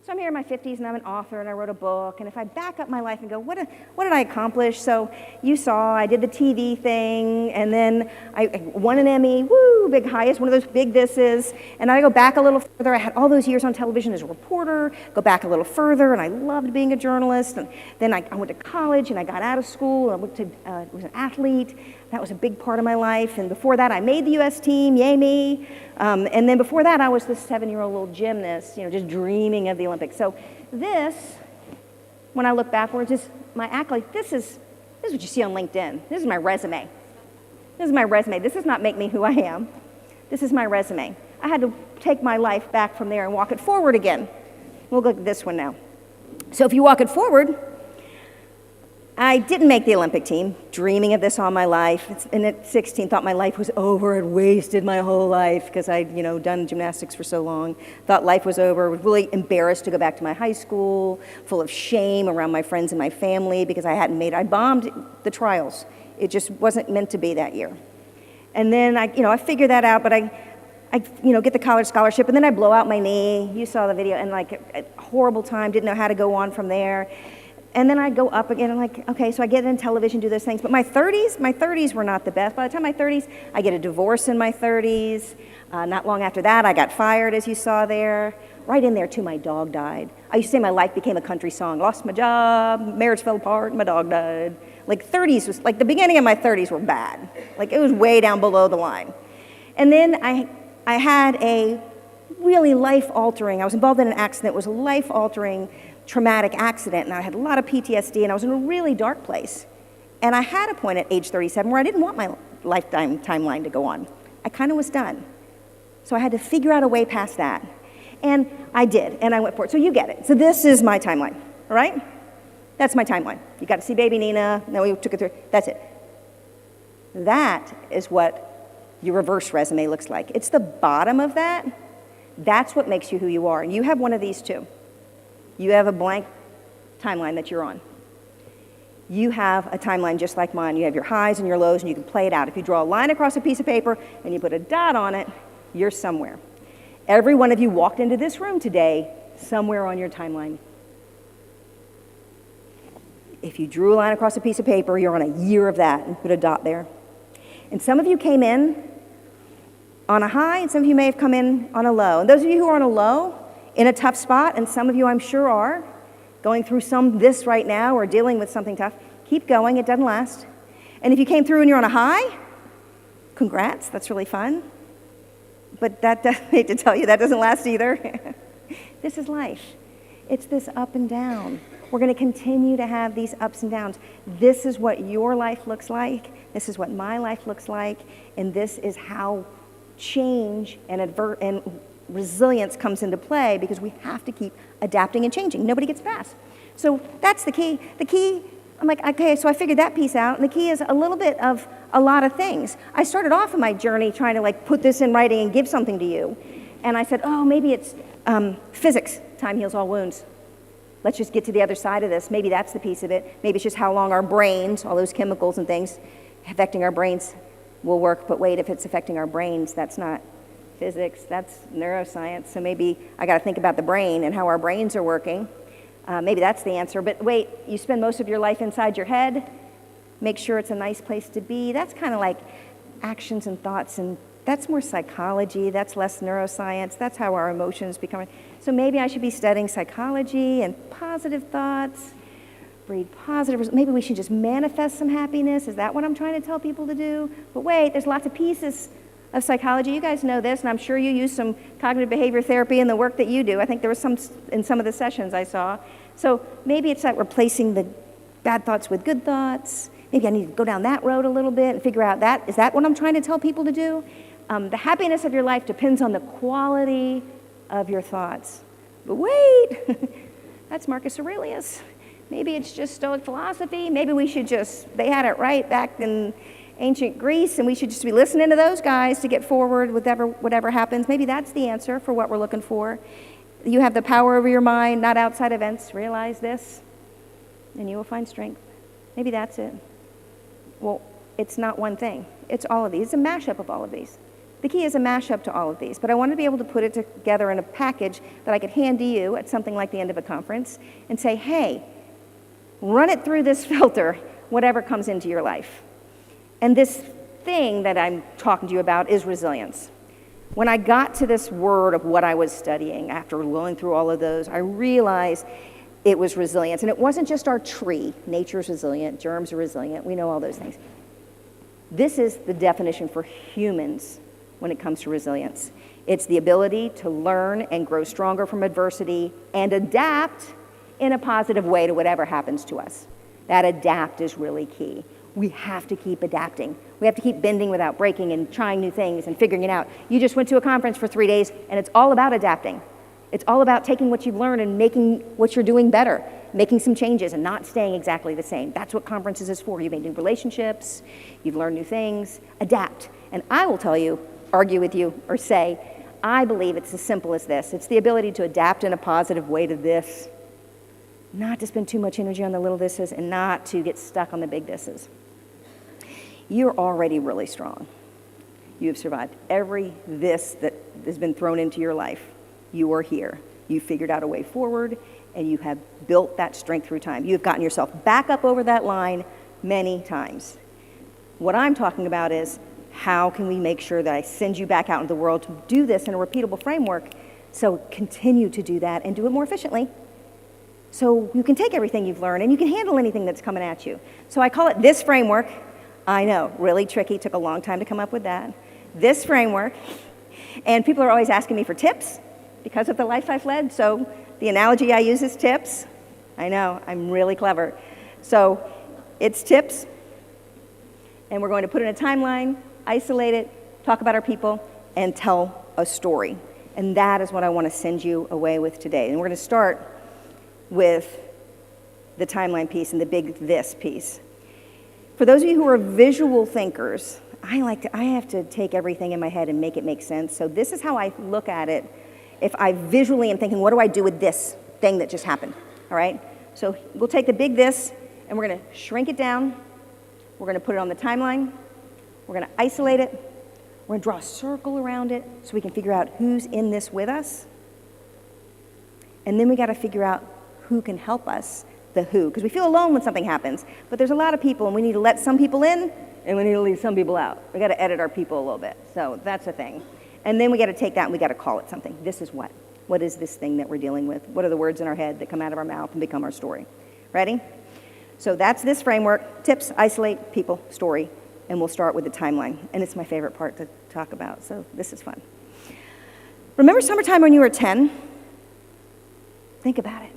So I'm here in my 50s, and I'm an author, and I wrote a book, and if I back up my life and go, what did I accomplish? So you saw I did the TV thing, and then I won an Emmy, woo, big highest, one of those big thises, and I go back a little further. I had all those years on television as a reporter, go back a little further, and I loved being a journalist, and then I went to college, and I got out of school, and I was an athlete. That was a big part of my life, and before that, I made the U.S. team, yay me. And then before that, I was this 7-year-old little gymnast, just dreaming of the Olympics. So this, when I look backwards, is my accolade. This is what you see on LinkedIn. This is my resume. This is my resume. This does not make me who I am. This is my resume. I had to take my life back from there and walk it forward again. We'll look at this one now. So if you walk it forward, I didn't make the Olympic team, dreaming of this all my life. And at 16, thought my life was over. I'd wasted my whole life because I'd, done gymnastics for so long. Thought life was over. Was really embarrassed to go back to my high school, full of shame around my friends and my family because I hadn't made it. I bombed the trials. It just wasn't meant to be that year. And then I figured that out, but I get the college scholarship, and then I blow out my knee. You saw the video, and a horrible time. Didn't know how to go on from there. And then I go up again, I'm like, okay, so I get in television, do those things. But my 30s were not the best. By the time my 30s, I get a divorce in my 30s. Not long after that, I got fired, as you saw there. Right in there, too, my dog died. I used to say my life became a country song. Lost my job, marriage fell apart, my dog died. 30s was, the beginning of my 30s were bad. It was way down below the line. And then I had a really life-altering, I was involved in an accident, it was a life-altering traumatic accident, and I had a lot of PTSD, and I was in a really dark place. And I had a point at age 37 where I didn't want my lifetime timeline to go on. I kind of was done. So I had to figure out a way past that. And I did, and I went for it. So you get it. So this is my timeline, all right? That's my timeline. You got to see baby Nina, then we took it through, that's it. That is what your reverse resume looks like. It's the bottom of that. That's what makes you who you are. And you have one of these too. You have a blank timeline that you're on. You have a timeline just like mine. You have your highs and your lows, and you can play it out. If you draw a line across a piece of paper and you put a dot on it, you're somewhere. Every one of you walked into this room today somewhere on your timeline. If you drew a line across a piece of paper, you're on a year of that and put a dot there. And some of you came in on a high, and some of you may have come in on a low. And those of you who are on a low, in a tough spot, and some of you I'm sure are, going through this right now or dealing with something tough, keep going, it doesn't last. And if you came through and you're on a high, congrats, that's really fun. But I hate to tell you, that doesn't last either. This is life. It's this up and down. We're going to continue to have these ups and downs. This is what your life looks like. This is what my life looks like. And this is how change and resilience comes into play, because we have to keep adapting and changing. Nobody gets past. So that's the key. The key, I'm like, okay, so I figured that piece out, and the key is a little bit of a lot of things. I started off in my journey trying to put this in writing and give something to you. And I said, oh, maybe it's physics. Time heals all wounds. Let's just get to the other side of this. Maybe that's the piece of it. Maybe it's just how long our brains, all those chemicals and things affecting our brains will work. But wait, if it's affecting our brains, that's not physics, that's neuroscience. So maybe I got to think about the brain and how our brains are working. Maybe that's the answer. But wait, you spend most of your life inside your head. Make sure it's a nice place to be. That's kind of like actions and thoughts, and that's more psychology. That's less neuroscience. That's how our emotions become. So maybe I should be studying psychology and positive thoughts, breed positive. Maybe we should just manifest some happiness. Is that what I'm trying to tell people to do? But wait, there's lots of pieces of psychology. You guys know this, and I'm sure you use some cognitive behavior therapy in the work that you do. I think there was some in some of the sessions I saw. So maybe it's like replacing the bad thoughts with good thoughts. Maybe I need to go down that road a little bit and figure out that. Is that what I'm trying to tell people to do? The happiness of your life depends on the quality of your thoughts. But wait, that's Marcus Aurelius. Maybe it's just Stoic philosophy. Maybe we should just, they had it right back in ancient Greece, and we should just be listening to those guys to get forward with whatever happens. Maybe that's the answer for what we're looking for. You have the power over your mind, not outside events. Realize this, and you will find strength. Maybe that's it. Well, it's not one thing. It's all of these. It's a mashup of all of these. The key is a mashup to all of these, but I wanted to be able to put it together in a package that I could hand to you at something like the end of a conference and say, hey, run it through this filter, whatever comes into your life. And this thing that I'm talking to you about is resilience. When I got to this word of what I was studying, after going through all of those, I realized it was resilience. And it wasn't just our tree. Nature's resilient, germs are resilient, we know all those things. This is the definition for humans when it comes to resilience. It's the ability to learn and grow stronger from adversity and adapt in a positive way to whatever happens to us. That adapt is really key. We have to keep adapting. We have to keep bending without breaking and trying new things and figuring it out. You just went to a conference for 3 days, and it's all about adapting. It's all about taking what you've learned and making what you're doing better, making some changes and not staying exactly the same. That's what conferences is for. You've made new relationships, you've learned new things, adapt. And I will tell you, argue with you, or say, I believe it's as simple as this. It's the ability to adapt in a positive way to this, not to spend too much energy on the little thises and not to get stuck on the big thises. You're already really strong. You have survived every this that has been thrown into your life. You are here. You figured out a way forward, and you have built that strength through time. You have gotten yourself back up over that line many times. What I'm talking about is how can we make sure that I send you back out into the world to do this in a repeatable framework, so continue to do that and do it more efficiently, so you can take everything you've learned and you can handle anything that's coming at you. So I call it this framework. I know, really tricky, took a long time to come up with that. This framework, and people are always asking me for tips because of the life I've led, so the analogy I use is tips. I know, I'm really clever. So it's tips, and we're going to put in a timeline, isolate it, talk about our people, and tell a story. And that is what I want to send you away with today. And we're going to start with the timeline piece and the big this piece. For those of you who are visual thinkers, I have to take everything in my head and make it make sense. So this is how I look at it. If I visually am thinking, what do I do with this thing that just happened? All right? So we'll take the big this, and we're going to shrink it down. We're going to put it on the timeline. We're going to isolate it. We're going to draw a circle around it so we can figure out who's in this with us. And then we got to figure out who can help us, the who, because we feel alone when something happens. But there's a lot of people, and we need to let some people in, and we need to leave some people out. We got to edit our people a little bit. So that's a thing. And then we got to take that and we got to call it something. This is what? What is this thing that we're dealing with? What are the words in our head that come out of our mouth and become our story? Ready? So that's this framework. Tips, isolate, people, story. And we'll start with the timeline. And it's my favorite part to talk about, so this is fun. Remember summertime when you were 10? Think about it.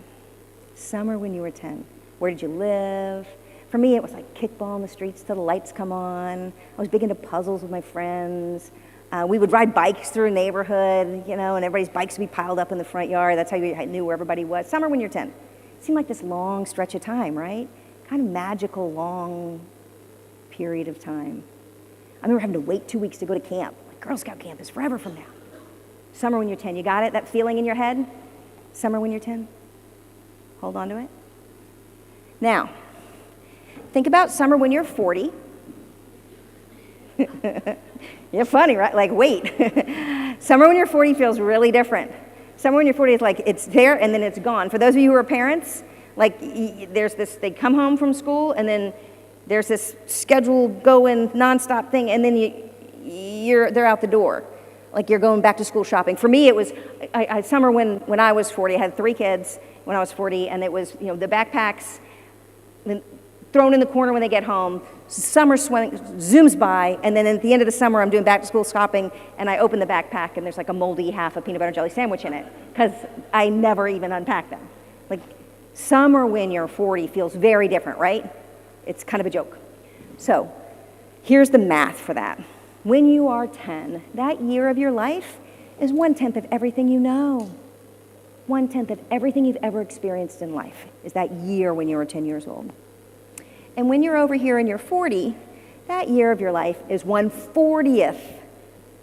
Summer when you were 10. Where did you live? For me, it was like kickball in the streets till the lights come on. I was big into puzzles with my friends. We would ride bikes through a neighborhood, you know, and everybody's bikes would be piled up in the front yard. That's how you knew where everybody was. Summer when you're 10. It seemed like this long stretch of time, right? Kind of magical, long period of time. I remember having to wait 2 weeks to go to camp. Like Girl Scout camp is forever from now. Summer when you're 10. You got it? That feeling in your head? Summer when you're 10? Hold on to it. Now, think about summer when you're 40. You're funny, right? Like, wait. Summer when you're 40 feels really different. Summer when you're 40 is like it's there and then it's gone. For those of you who are parents, like there's this, they come home from school and then there's this scheduled going nonstop thing and then they're out the door. Like you're going back to school shopping. For me, it was summer when I was 40. I had 3 kids when I was 40, and it was, you know, the backpacks thrown in the corner when they get home. Summer zooms by, and then at the end of the summer, I'm doing back to school shopping, and I open the backpack, and there's like a moldy half a peanut butter and jelly sandwich in it, because I never even unpacked them. Like summer when you're 40 feels very different, right? It's kind of a joke. So here's the math for that. When you are 10, that year of your life is 1/10 of everything you know. 1/10 of everything you've ever experienced in life is that year when you were 10 years old. And when you're over here and you're 40, that year of your life is 1/40th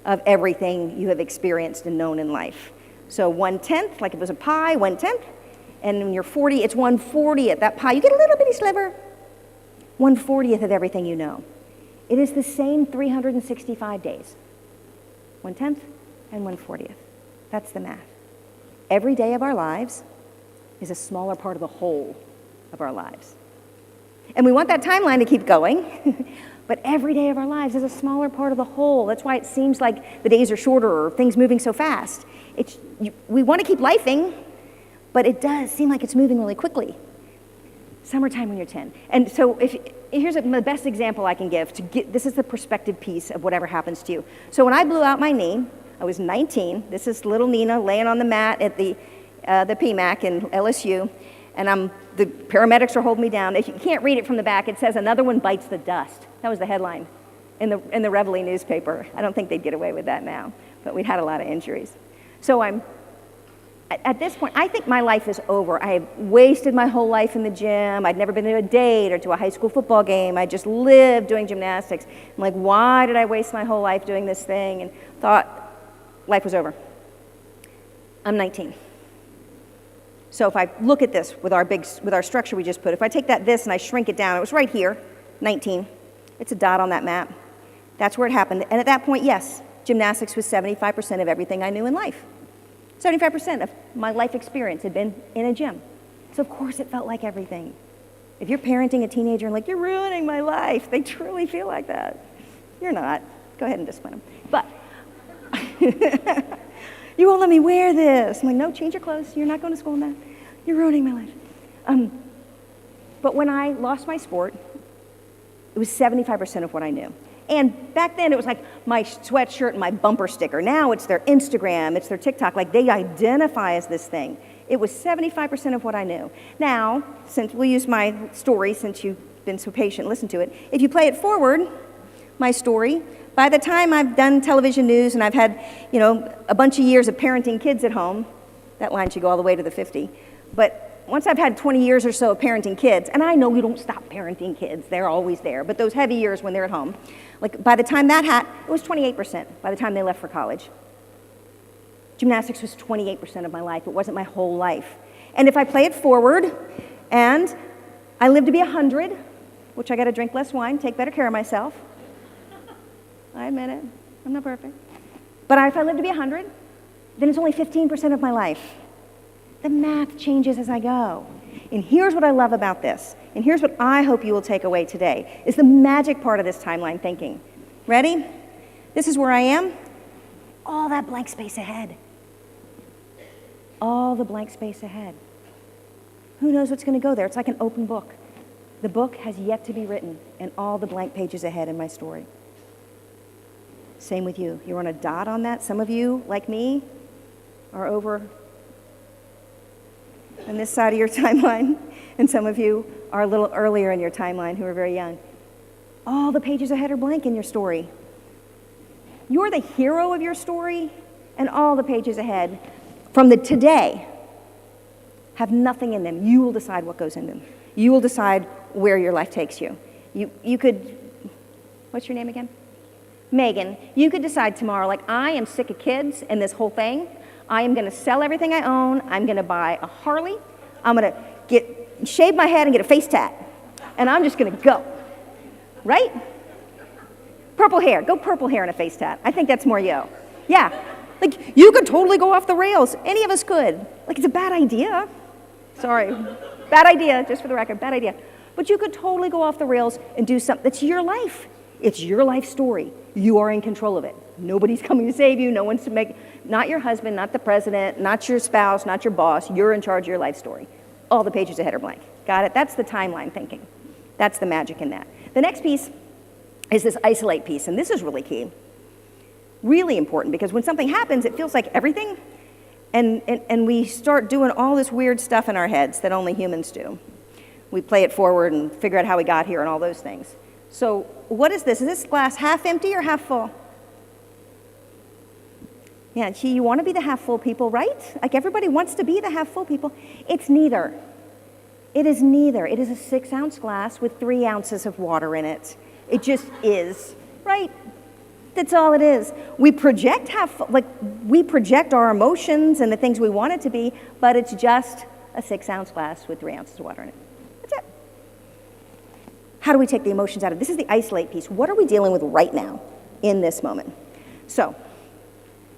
of everything you have experienced and known in life. So 1/10, like if it was a pie, 1/10, and when you're 40, it's 1/40th. That pie, you get a little bitty sliver, 1/40th of everything you know. It is the same 365 days, 1/10 and 1/40th. That's the math. Every day of our lives is a smaller part of the whole of our lives. And we want that timeline to keep going, but every day of our lives is a smaller part of the whole. That's why it seems like the days are shorter or things moving so fast. We want to keep lifing, but it does seem like it's moving really quickly. Summertime when you're 10. And so here's the best example I can give. This is the perspective piece of whatever happens to you. So when I blew out my knee, I was 19. This is little Nina laying on the mat at the PMAC in LSU, and the paramedics are holding me down. If you can't read it from the back, it says, "Another one bites the dust." That was the headline in the Reveille newspaper. I don't think they'd get away with that now, but we'd had a lot of injuries. So at this point, I think my life is over. I have wasted my whole life in the gym. I'd never been to a date or to a high school football game. I just lived doing gymnastics. I'm like, why did I waste my whole life doing this thing? And thought life was over. I'm 19. So if I look at this with our structure we just put, if I take this and I shrink it down, it was right here, 19. It's a dot on that map. That's where it happened. And at that point, yes, gymnastics was 75% of everything I knew in life. 75% of my life experience had been in a gym. So of course it felt like everything. If you're parenting a teenager and like, you're ruining my life, they truly feel like that. You're not. Go ahead and discipline them. But you won't let me wear this. I'm like, no, change your clothes. You're not going to school in that. You're ruining my life. But when I lost my sport, it was 75% of what I knew. And back then, it was like my sweatshirt and my bumper sticker. Now it's their Instagram, it's their TikTok. Like, they identify as this thing. It was 75% of what I knew. Now, since we'll use my story, since you've been so patient, listen to it. If you play it forward, my story, by the time I've done television news and I've had, a bunch of years of parenting kids at home, that line should go all the way to the 50. But once I've had 20 years or so of parenting kids, and I know we don't stop parenting kids, they're always there, but those heavy years when they're at home, like by the time it was 28% by the time they left for college. Gymnastics was 28% of my life. It wasn't my whole life. And if I play it forward, and I live to be 100, which I got to drink less wine, take better care of myself. I admit it. I'm not perfect. But if I live to be 100, then it's only 15% of my life. The math changes as I go. And here's what I love about this, and here's what I hope you will take away today, is the magic part of this timeline thinking. Ready? This is where I am. All that blank space ahead. All the blank space ahead. Who knows what's going to go there? It's like an open book. The book has yet to be written, and all the blank pages ahead in my story. Same with you. You're on a dot on that. Some of you, like me, are over on this side of your timeline, and some of you are a little earlier in your timeline who are very young. All the pages ahead are blank in your story. You're the hero of your story, and all the pages ahead from the today have nothing in them. You will decide what goes in them. You will decide where your life takes you. You could, what's your name again? Megan. You could decide tomorrow, like, I am sick of kids and this whole thing. I am going to sell everything I own. I'm going to buy a Harley. I'm going to shave my head and get a face tat. And I'm just going to go. Right? Purple hair. Go purple hair and a face tat. I think that's more you. Yeah. Like, you could totally go off the rails. Any of us could. Like, it's a bad idea. Sorry. Bad idea, just for the record. Bad idea. But you could totally go off the rails and do something. That's your life. It's your life story. You are in control of it. Nobody's coming to save you. No one's to make, not your husband, not the president, not your spouse, not your boss. You're in charge of your life story. All the pages ahead are blank. Got it? That's the timeline thinking. That's the magic in that. The next piece is this isolate piece, and this is really key. Really important, because when something happens, it feels like everything, and we start doing all this weird stuff in our heads that only humans do. We play it forward and figure out how we got here and all those things. So what is this? Is this glass half empty or half full? Yeah, gee, you want to be the half-full people, right? Like everybody wants to be the half-full people. It's neither. It is neither. It is a 6-ounce glass with 3 ounces of water in it. It just is, right? That's all it is. We project we project our emotions and the things we want it to be, but it's just a 6-ounce glass with 3 ounces of water in it. That's it. How do we take the emotions out of it? This is the isolate piece. What are we dealing with right now in this moment? So,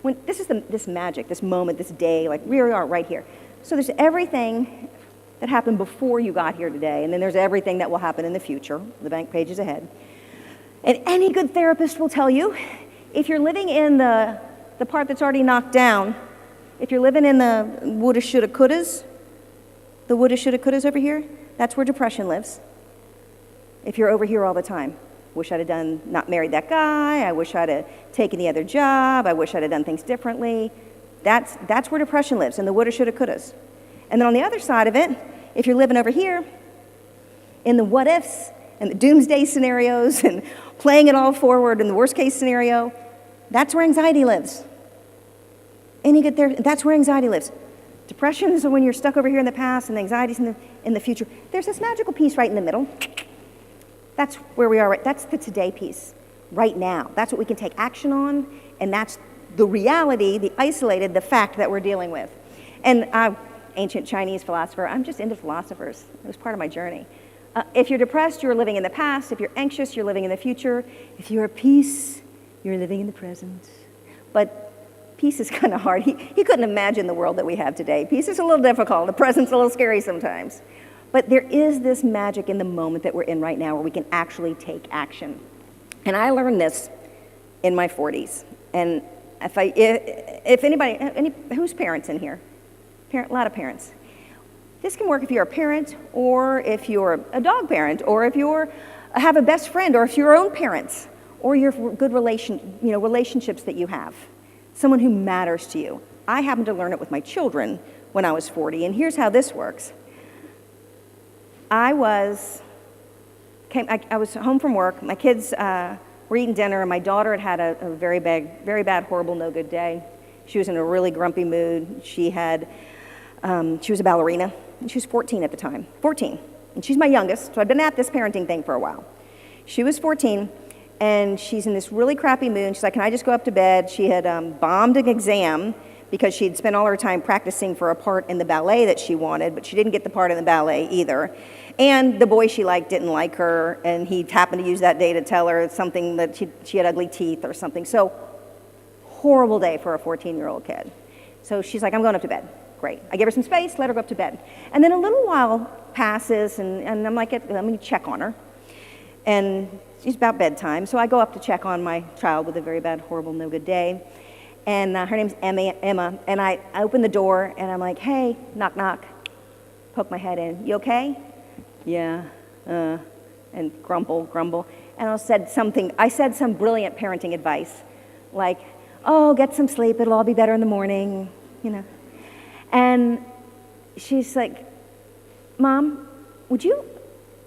when this is this magic, this moment, this day, like we are right here. So there's everything that happened before you got here today, and then there's everything that will happen in the future, the blank pages ahead. And any good therapist will tell you, if you're living in the part that's already knocked down, if you're living in the woulda, shoulda, couldas, the woulda, shoulda, couldas over here, that's where depression lives. If you're over here all the time, wish I'd have not married that guy, I wish I'd have taken the other job, I wish I'd have done things differently. That's where depression lives, in the woulda, shoulda, couldas. And then on the other side of it, if you're living over here in the what ifs and the doomsday scenarios and playing it all forward in the worst case scenario, that's where anxiety lives. That's where anxiety lives. Depression is when you're stuck over here in the past and the anxiety's in the future. There's this magical piece right in the middle. That's where we are, right? That's the today piece, right now. That's what we can take action on, and that's the reality, the isolated, the fact that we're dealing with. And ancient Chinese philosopher, I'm just into philosophers. It was part of my journey. If you're depressed, you're living in the past. If you're anxious, you're living in the future. If you're at peace, you're living in the present. But peace is kind of hard. He couldn't imagine the world that we have today. Peace is a little difficult. The present's a little scary sometimes. But there is this magic in the moment that we're in right now where we can actually take action. And I learned this in my 40s. And if anybody, who's parents in here? A lot of parents. This can work if you're a parent, or if you're a dog parent, or if you have a best friend, or if you're your own parents, or your good relationships that you have, someone who matters to you. I happened to learn it with my children when I was 40, and here's how this works. I was home from work. My kids were eating dinner, and my daughter had a very bad, horrible, no good day. She was in a really grumpy mood. She was a ballerina, and she was 14 at the time. 14. And she's my youngest, so I've been at this parenting thing for a while. She was 14, and she's in this really crappy mood. And she's like, can I just go up to bed? She had bombed an exam because she'd spent all her time practicing for a part in the ballet that she wanted, but she didn't get the part in the ballet either. And the boy she liked didn't like her, and he happened to use that day to tell her something that she had ugly teeth or something. So, horrible day for a 14-year-old kid. So she's like, I'm going up to bed. Great. I give her some space, let her go up to bed. And then a little while passes, and I'm like, let me check on her. And it's about bedtime, so I go up to check on my child with a very bad, horrible, no good day. And her name's Emma, and I open the door, and I'm like, hey, knock, knock. Poke my head in. You okay? Yeah. And grumble. And I said some brilliant parenting advice, like, oh, get some sleep, it'll all be better in the morning, And she's like, Mom, would you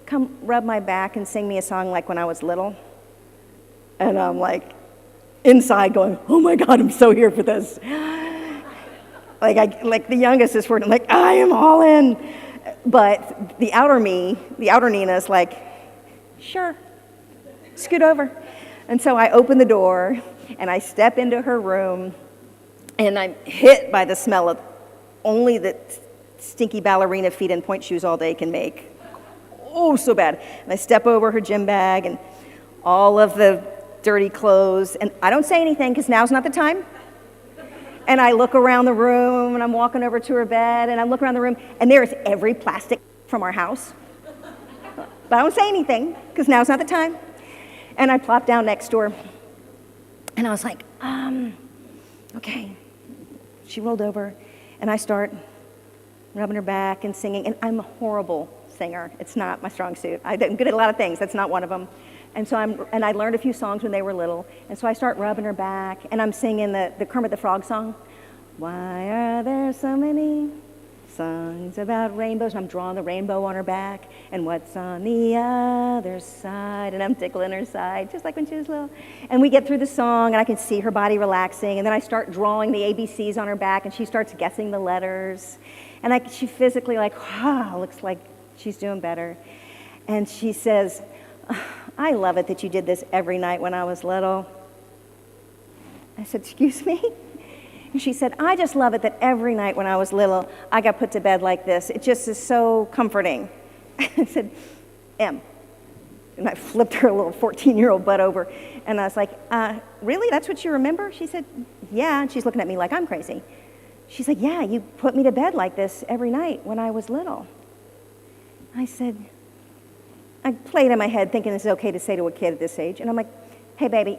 come rub my back and sing me a song like when I was little? And I'm like, inside going, oh my God, I'm so here for this. Like the youngest is for it, I'm like, I am all in. But the outer me, the outer Nina is like, sure, scoot over. And so I open the door and I step into her room and I'm hit by the smell of only the stinky ballerina feet and point shoes all day can make. Oh, so bad. And I step over her gym bag and all of the dirty clothes, and I don't say anything because now's not the time. And I look around the room, and I'm walking over to her bed, and I look around the room, and there is every plastic from our house. But I don't say anything because now's not the time. And I plop down next to her, and I was like, okay. She rolled over, and I start rubbing her back and singing, and I'm a horrible singer. It's not my strong suit. I'm good at a lot of things. That's not one of them. And so I learned a few songs when they were little, and so I start rubbing her back, and I'm singing the Kermit the Frog song. Why are there so many Songs about rainbows. I'm drawing the rainbow on her back. And what's on the other side? And I'm tickling her side, just like when she was little. And we get through the song, and I can see her body relaxing. And then I start drawing the ABCs on her back, and she starts guessing the letters. And she physically looks like she's doing better. And she says, I love it that you did this every night when I was little. I said, excuse me? And she said, I just love it that every night when I was little, I got put to bed like this. It just is so comforting. I said, Em. And I flipped her little 14-year-old butt over. And I was like, really? That's what you remember? She said, yeah. And she's looking at me like I'm crazy. She's like, yeah, you put me to bed like this every night when I was little. I said, I played in my head thinking this is okay to say to a kid at this age. And I'm like, hey, baby,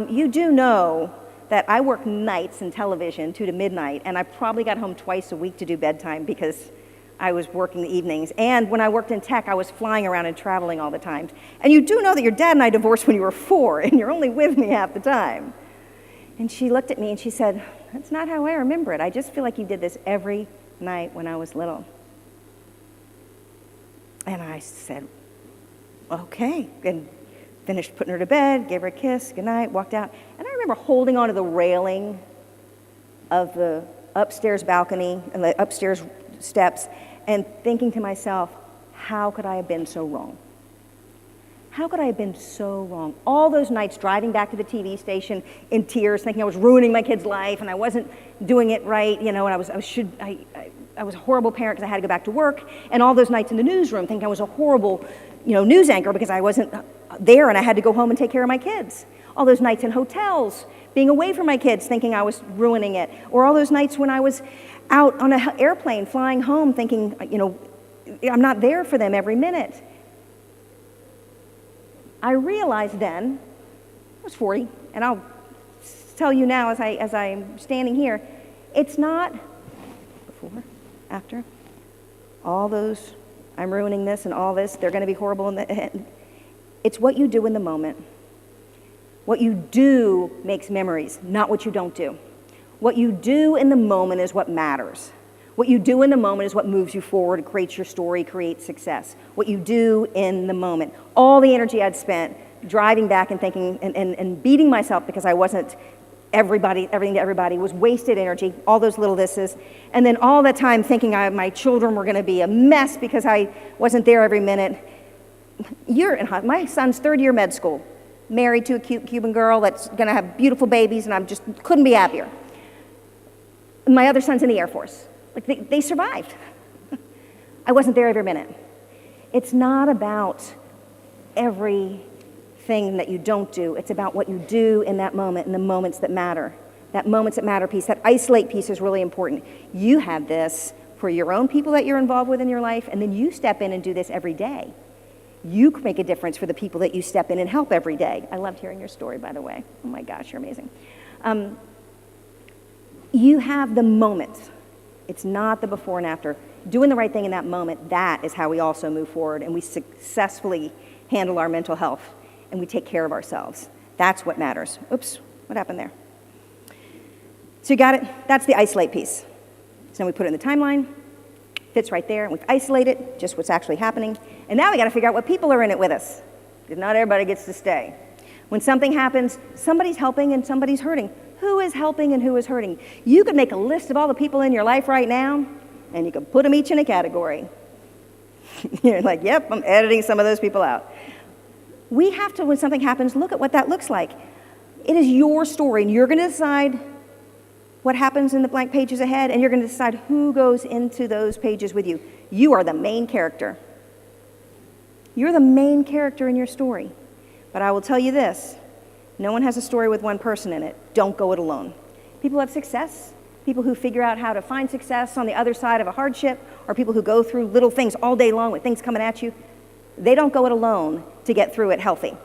you do know that I work nights in television 2 to midnight, and I probably got home twice a week to do bedtime because I was working the evenings. And when I worked in tech, I was flying around and traveling all the time. And you do know that your dad and I divorced when you were 4, and you're only with me half the time. And she looked at me and she said, that's not how I remember it. I just feel like you did this every night when I was little. And I said, okay, and finished putting her to bed, gave her a kiss, good night, walked out. And I remember holding onto the railing of the upstairs balcony and the upstairs steps and thinking to myself, how could I have been so wrong? How could I have been so wrong? All those nights driving back to the TV station in tears, thinking I was ruining my kid's life and I wasn't doing it right, and I was a horrible parent because I had to go back to work. And all those nights in the newsroom thinking I was a horrible, news anchor because I wasn't there and I had to go home and take care of my kids. All those nights in hotels, being away from my kids, thinking I was ruining it. Or all those nights when I was out on an airplane flying home thinking, I'm not there for them every minute. I realized then, I was 40, and I'll tell you now as I'm standing here, it's not before, after, all those, I'm ruining this and all this, they're going to be horrible in the end. It's what you do in the moment. What you do makes memories, not what you don't do. What you do in the moment is what matters. What you do in the moment is what moves you forward, creates your story, creates success. What you do in the moment. All the energy I'd spent driving back and thinking and beating myself because I wasn't everything to everybody was wasted energy, all those little thises. And then all the time thinking my children were going to be a mess because I wasn't there every minute. My son's 3rd year med school, married to a cute Cuban girl that's going to have beautiful babies, and I just couldn't be happier. My other son's in the Air Force. They survived. I wasn't there every minute. It's not about everything that you don't do. It's about what you do in that moment and the moments that matter. That moments that matter piece, that isolate piece is really important. You have this for your own people that you're involved with in your life, and then you step in and do this every day. You can make a difference for the people that you step in and help every day. I loved hearing your story, by the way. Oh my gosh, you're amazing. You have the moment. It's not the before and after. Doing the right thing in that moment, that is how we also move forward and we successfully handle our mental health and we take care of ourselves. That's what matters. Oops, what happened there? So you got it? That's the isolate piece. So now we put it in the timeline, fits right there, and we've isolated just what's actually happening. And now we got to figure out what people are in it with us, because not everybody gets to stay. When something happens, somebody's helping and somebody's hurting. Who is helping and who is hurting? You could make a list of all the people in your life right now, and you could put them each in a category. You're like, yep, I'm editing some of those people out. We have to, when something happens, look at what that looks like. It is your story, and you're going to decide what happens in the blank pages ahead, and you're going to decide who goes into those pages with you. You are the main character. You're the main character in your story. But I will tell you this, no one has a story with one person in it. Don't go it alone. People have success, people who figure out how to find success on the other side of a hardship, or people who go through little things all day long with things coming at you. They don't go it alone to get through it healthy.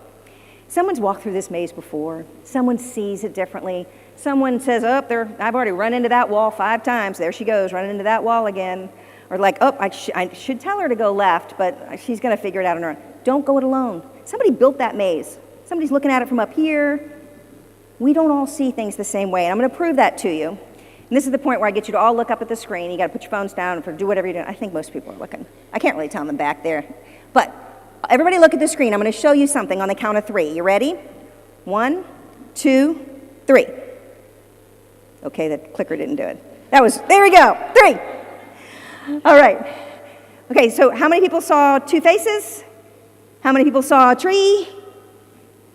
Someone's walked through this maze before. Someone sees it differently. Someone says, oh, I've already run into that wall 5 times. There she goes, running into that wall again. Or like, oh, I should tell her to go left, but she's going to figure it out on her own. Don't go it alone. Somebody built that maze. Somebody's looking at it from up here. We don't all see things the same way, and I'm going to prove that to you. And this is the point where I get you to all look up at the screen. You got to put your phones down and do whatever you're doing. I think most people are looking. I can't really tell them back there. But everybody look at the screen. I'm going to show you something on the count of 3. You ready? 1, 2, 3. Okay, the clicker didn't do it. There we go. 3. All right. Okay, so how many people saw 2 faces? How many people saw a tree?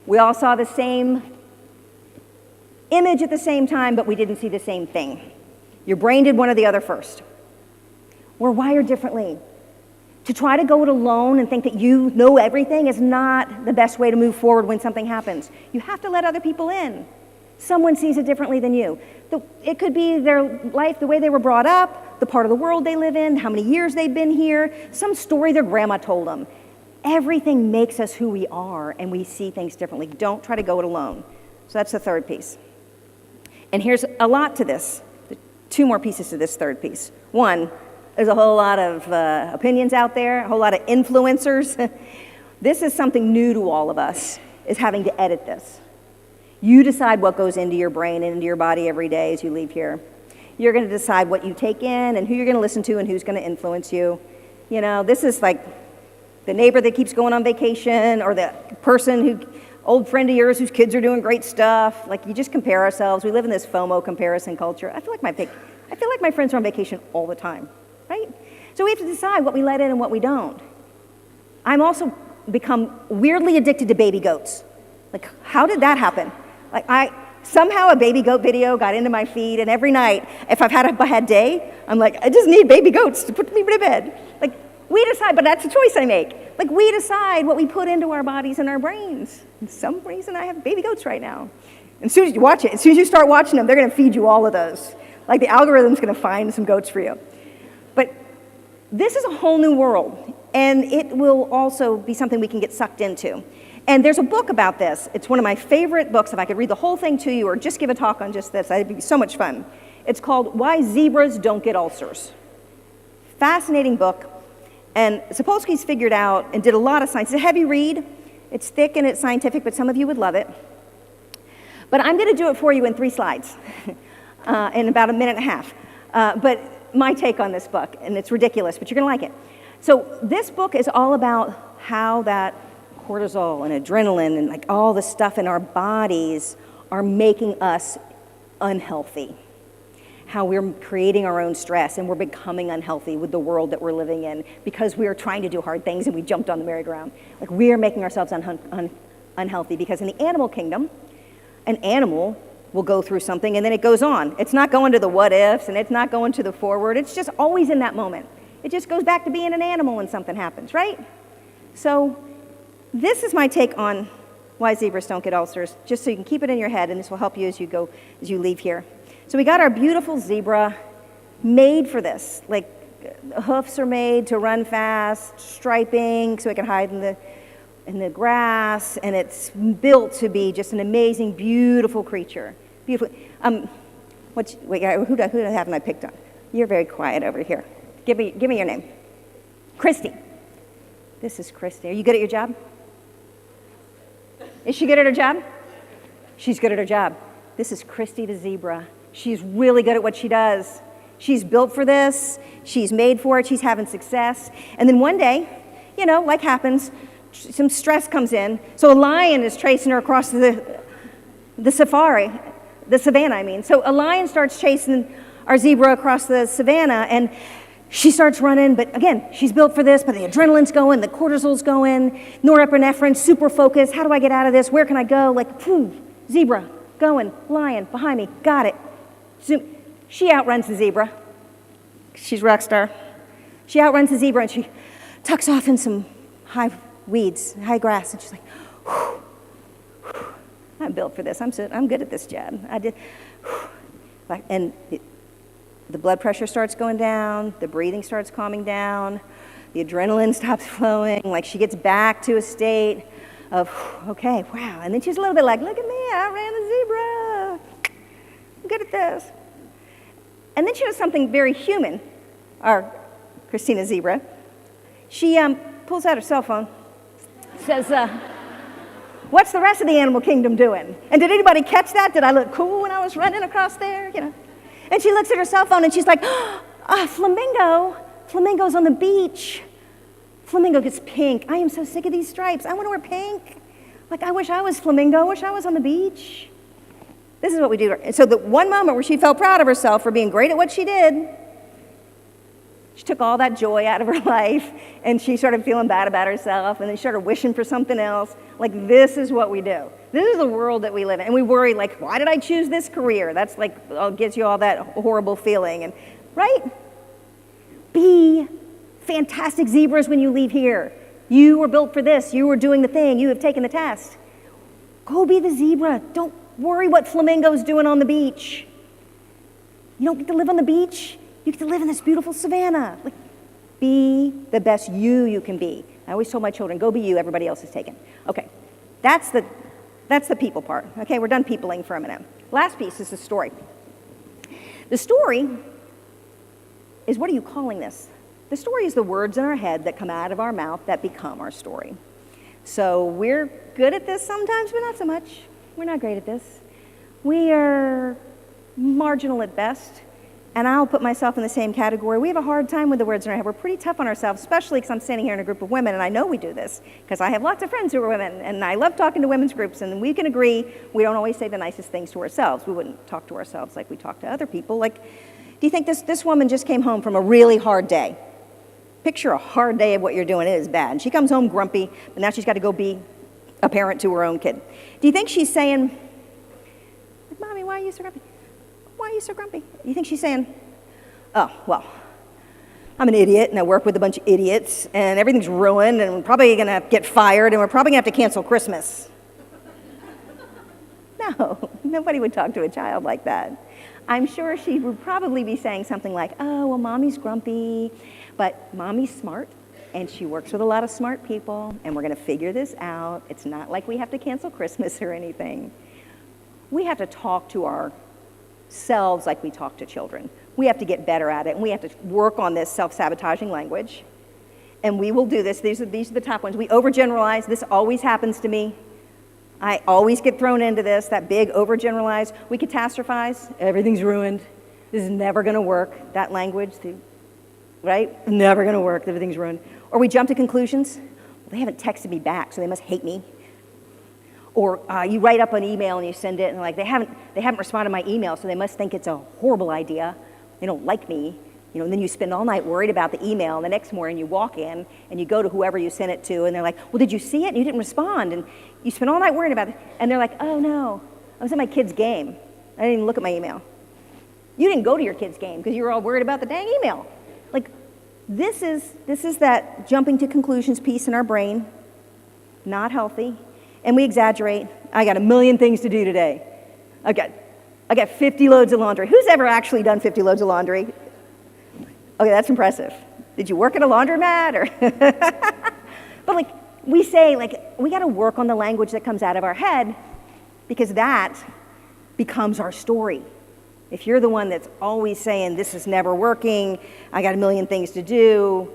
We all saw the same image at the same time, but we didn't see the same thing. Your brain did one or the other first. We're wired differently. To try to go it alone and think that you know everything is not the best way to move forward when something happens. You have to let other people in. Someone sees it differently than you. It could be their life, the way they were brought up, the part of the world they live in, how many years they've been here, some story their grandma told them. Everything makes us who we are, and we see things differently. Don't try to go it alone. So that's the third piece. And here's a lot to this. 2 more pieces to this third piece. 1, there's a whole lot of opinions out there, a whole lot of influencers. This is something new to all of us, is having to edit this. You decide what goes into your brain and into your body every day as you leave here. You're going to decide what you take in and who you're going to listen to and who's going to influence you. You know, this is like the neighbor that keeps going on vacation, or the old friend of yours whose kids are doing great stuff. Like, you just compare ourselves. We live in this FOMO comparison culture. I feel like my friends are on vacation all the time, right? So we have to decide what we let in and what we don't. I'm also become weirdly addicted to baby goats. Like, how did that happen? Like, somehow a baby goat video got into my feed, and every night, if I've had a bad day, I'm like, I just need baby goats to put me to bed. Like, we decide, but that's a choice I make. Like, we decide what we put into our bodies and our brains. For some reason, I have baby goats right now. And as soon as you watch it, as soon as you start watching them, they're going to feed you all of those. Like, the algorithm's going to find some goats for you. But this is a whole new world, and it will also be something we can get sucked into. And there's a book about this. It's one of my favorite books. If I could read the whole thing to you or just give a talk on just this, it'd be so much fun. It's called Why Zebras Don't Get Ulcers. Fascinating book. And Sapolsky's figured out and did a lot of science. It's a heavy read. It's thick and it's scientific, but some of you would love it. But I'm going to do it for you in 3 slides in about a minute and a half. But my take on this book, and it's ridiculous, but you're going to like it. So this book is all about how that cortisol and adrenaline and like all the stuff in our bodies are making us unhealthy. How we're creating our own stress and we're becoming unhealthy with the world that we're living in because we are trying to do hard things and we jumped on the merry-go-round. Like, we are making ourselves unhealthy because in the animal kingdom, an animal will go through something and then it goes on. It's not going to the what ifs and it's not going to the forward. It's just always in that moment. It just goes back to being an animal when something happens, right? So this is my take on why zebras don't get ulcers, just so you can keep it in your head, and this will help you as you leave here. So we got our beautiful zebra made for this. Like, the hoofs are made to run fast, striping so it can hide in the grass, and it's built to be just an amazing, beautiful creature. Beautiful. Who haven't I picked on? You're very quiet over here. Give me your name. Christy. This is Christy. Are you good at your job? Is she good at her job? She's good at her job. This is Christy the zebra. She's really good at what she does. She's built for this. She's made for it. She's having success. And then one day, you know, like happens, some stress comes in. So a lion is chasing her across the savannah, I mean. So a lion starts chasing our zebra across the savannah, and she starts running, but again, she's built for this, but the adrenaline's going, the cortisol's going, norepinephrine, super focused. How do I get out of this? Where can I go? Like, phew, zebra, going, lion, behind me, got it. Zoom. She outruns the zebra. She's rock star. She outruns the zebra, and she tucks off in some high weeds, high grass, and she's like, whew, whew, I'm built for this. I'm good at this job. I did. Whew. And the blood pressure starts going down, the breathing starts calming down, the adrenaline stops flowing, like she gets back to a state of, okay, wow. And then she's a little bit like, look at me, I ran the zebra. I'm good at this. And then she does something very human, our Christina Zebra. She pulls out her cell phone, says, what's the rest of the animal kingdom doing? And did anybody catch that? Did I look cool when I was running across there? You know. And she looks at her cell phone and she's like, flamingo. Flamingo's on the beach. Flamingo gets pink. I am so sick of these stripes. I want to wear pink. Like, I wish I was flamingo. I wish I was on the beach. This is what we do. And so the one moment where she felt proud of herself for being great at what she did, she took all that joy out of her life, and she started feeling bad about herself, and then she started wishing for something else. Like, this is what we do. This is the world that we live in. And we worry, like, why did I choose this career? That's like, gives you all that horrible feeling. And right? Be fantastic zebras when you leave here. You were built for this. You were doing the thing. You have taken the test. Go be the zebra. Don't worry what flamingo's doing on the beach. You don't get to live on the beach. You get to live in this beautiful savannah. Like, be the best you can be. I always told my children, go be you, everybody else is taken. Okay, that's the people part. Okay, we're done peopling for a minute. Last piece is the story. The story is, what are you calling this? The story is the words in our head that come out of our mouth that become our story. So we're good at this sometimes, but not so much. We're not great at this. We are marginal at best. And I'll put myself in the same category. We have a hard time with the words in our head. We're pretty tough on ourselves, especially because I'm standing here in a group of women, and I know we do this because I have lots of friends who are women, and I love talking to women's groups, and we can agree we don't always say the nicest things to ourselves. We wouldn't talk to ourselves like we talk to other people. Like, do you think this woman just came home from a really hard day? Picture a hard day of what you're doing. It is bad. And she comes home grumpy, but now she's got to go be a parent to her own kid. Do you think she's saying, Mommy, why are you so grumpy? Why are you so grumpy? You think she's saying, oh, well, I'm an idiot, and I work with a bunch of idiots, and everything's ruined, and we're probably going to get fired, and we're probably going to have to cancel Christmas. No, nobody would talk to a child like that. I'm sure she would probably be saying something like, oh, well, Mommy's grumpy, but Mommy's smart, and she works with a lot of smart people, and we're going to figure this out. It's not like we have to cancel Christmas or anything. We have to talk to ourselves like we talk to children. We have to get better at it, and we have to work on this self-sabotaging language. And we will do this. These are the top ones. We overgeneralize. This always happens to me. I always get thrown into this, that big overgeneralize. We catastrophize. Everything's ruined. This is never going to work. That language, right? Never going to work. Everything's ruined. Or we jump to conclusions. Well, they haven't texted me back, so they must hate me. Or you write up an email and you send it, and like they haven't responded to my email, so they must think it's a horrible idea. They don't like me, and then you spend all night worried about the email, and the next morning you walk in and you go to whoever you sent it to, and they're like, well, did you see it? And you didn't respond, and you spend all night worrying about it, and they're like, oh no, I was at my kid's game. I didn't even look at my email. You didn't go to your kid's game because you were all worried about the dang email. Like, this is that jumping to conclusions piece in our brain, not healthy, and we exaggerate. I got a million things to do today. I got 50 loads of laundry. Who's ever actually done 50 loads of laundry? Okay, that's impressive. Did you work at a laundromat? But like we say, like we got to work on the language that comes out of our head because that becomes our story. If you're the one that's always saying, this is never working, I got a million things to do,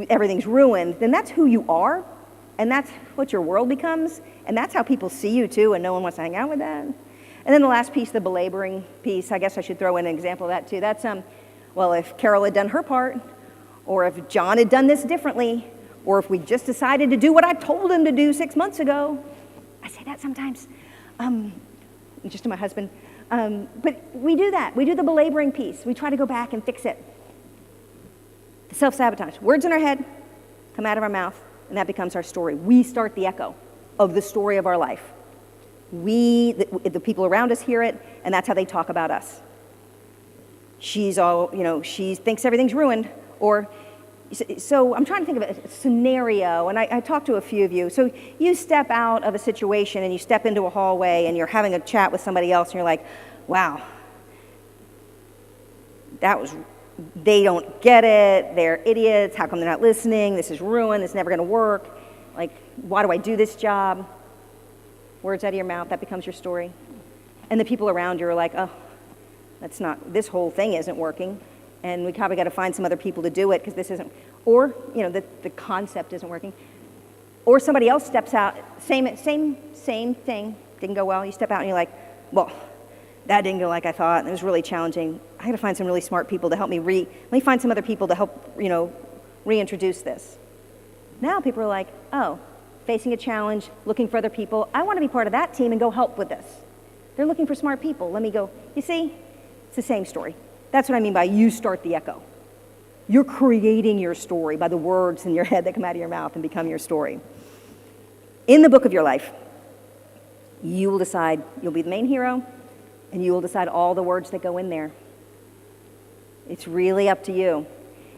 everything's ruined, then that's who you are, and that's what your world becomes, and that's how people see you too, and no one wants to hang out with that. And then the last piece, the belaboring piece, I guess I should throw in an example of that too. That's, well, if Carol had done her part, or if John had done this differently, or if we just decided to do what I told him to do 6 months ago. I say that sometimes, just to my husband. But we do that. We do the belaboring piece. We try to go back and fix it. The self-sabotage. Words in our head come out of our mouth, and that becomes our story. We start the echo of the story of our life. The people around us hear it, and that's how they talk about us. She's all, she thinks everything's ruined. Or, so I'm trying to think of a scenario, and I talked to a few of you. So you step out of a situation, and you step into a hallway, and you're having a chat with somebody else, and you're like, wow, they don't get it, they're idiots, how come they're not listening, this is ruined, this is never going to work, like, why do I do this job? Words out of your mouth, that becomes your story. And the people around you are like, oh, this whole thing isn't working, and we probably got to find some other people to do it because this isn't, or, the concept isn't working. Or somebody else steps out, same thing, didn't go well, you step out and you're like, well, that didn't go like I thought, and it was really challenging. I had to find some really smart people to help me let me find some other people to help, reintroduce this. Now people are like, oh, facing a challenge, looking for other people. I want to be part of that team and go help with this. They're looking for smart people. Let me go. You see, it's the same story. That's what I mean by you start the echo. You're creating your story by the words in your head that come out of your mouth and become your story. In the book of your life, you will decide, you'll be the main hero, and you will decide all the words that go in there. It's really up to you.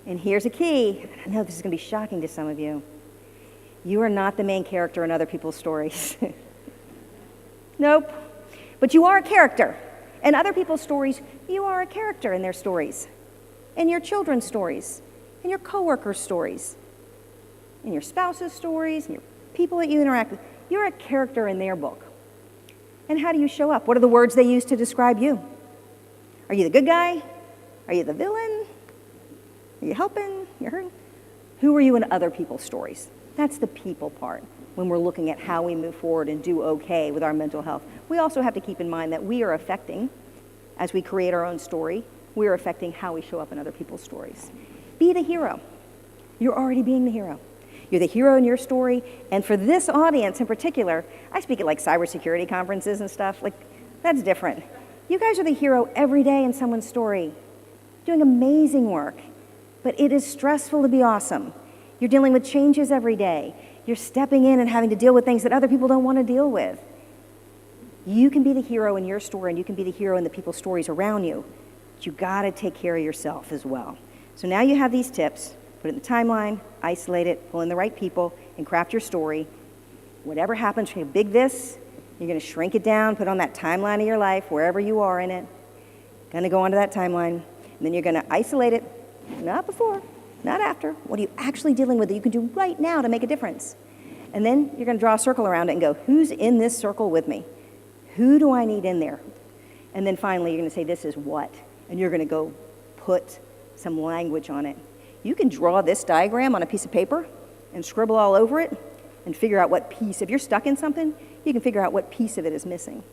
And here's a key. I know this is going to be shocking to some of you. You are not the main character in other people's stories. Nope. But you are a character. In other people's stories, you are a character in their stories. In your children's stories. In your coworkers' stories. In your spouse's stories. In your people that you interact with. You're a character in their book. And how do you show up? What are the words they use to describe you? Are you the good guy? Are you the villain? Are you helping? You're hurting? Who are you in other people's stories? That's the people part when we're looking at how we move forward and do okay with our mental health. We also have to keep in mind that we are affecting, as we create our own story, we are affecting how we show up in other people's stories. Be the hero. You're already being the hero. You're the hero in your story, and for this audience in particular, I speak at like cybersecurity conferences and stuff, like that's different. You guys are the hero every day in someone's story, doing amazing work, but it is stressful to be awesome. You're dealing with changes every day. You're stepping in and having to deal with things that other people don't want to deal with. You can be the hero in your story, and you can be the hero in the people's stories around you, but you got to take care of yourself as well. So now you have these tips. Put it in the timeline, isolate it, pull in the right people, and craft your story. Whatever happens, you're big this, you're going to shrink it down, put it on that timeline of your life, wherever you are in it. Going to go onto that timeline, and then you're going to isolate it, not before, not after. What are you actually dealing with that you can do right now to make a difference? And then you're going to draw a circle around it and go, who's in this circle with me? Who do I need in there? And then finally, you're going to say, this is what? And you're going to go put some language on it. You can draw this diagram on a piece of paper and scribble all over it and figure out what piece. If you're stuck in something, you can figure out what piece of it is missing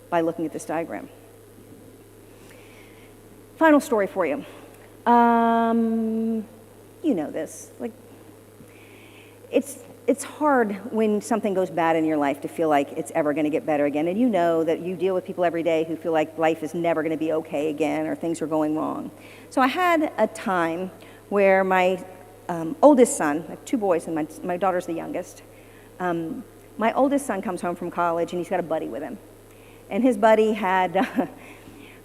by looking at this diagram. Final story for you. You know this. Like, it's hard when something goes bad in your life to feel like it's ever going to get better again. And you know that you deal with people every day who feel like life is never going to be okay again or things are going wrong. So I had a time where my oldest son, I have two boys and my daughter's the youngest, my oldest son comes home from college and he's got a buddy with him. And his buddy had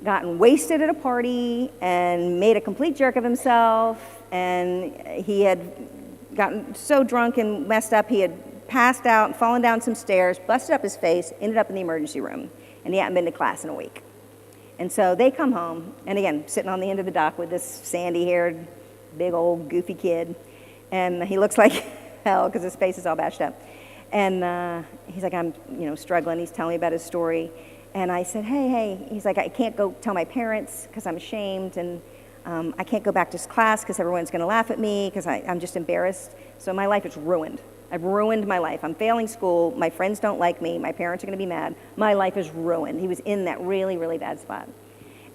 gotten wasted at a party and made a complete jerk of himself, and he had gotten so drunk and messed up he had passed out and fallen down some stairs, busted up his face, ended up in the emergency room, and he hadn't been to class in a week. And so they come home, and again, sitting on the end of the dock with this sandy-haired, big old goofy kid, and he looks like hell because his face is all bashed up. And he's like, I'm struggling. He's telling me about his story. And I said, hey. He's like, I can't go tell my parents because I'm ashamed, and I can't go back to class because everyone's going to laugh at me because I'm just embarrassed. So my life is ruined. I've ruined my life. I'm failing school. My friends don't like me. My parents are going to be mad. My life is ruined. He was in that really, really bad spot.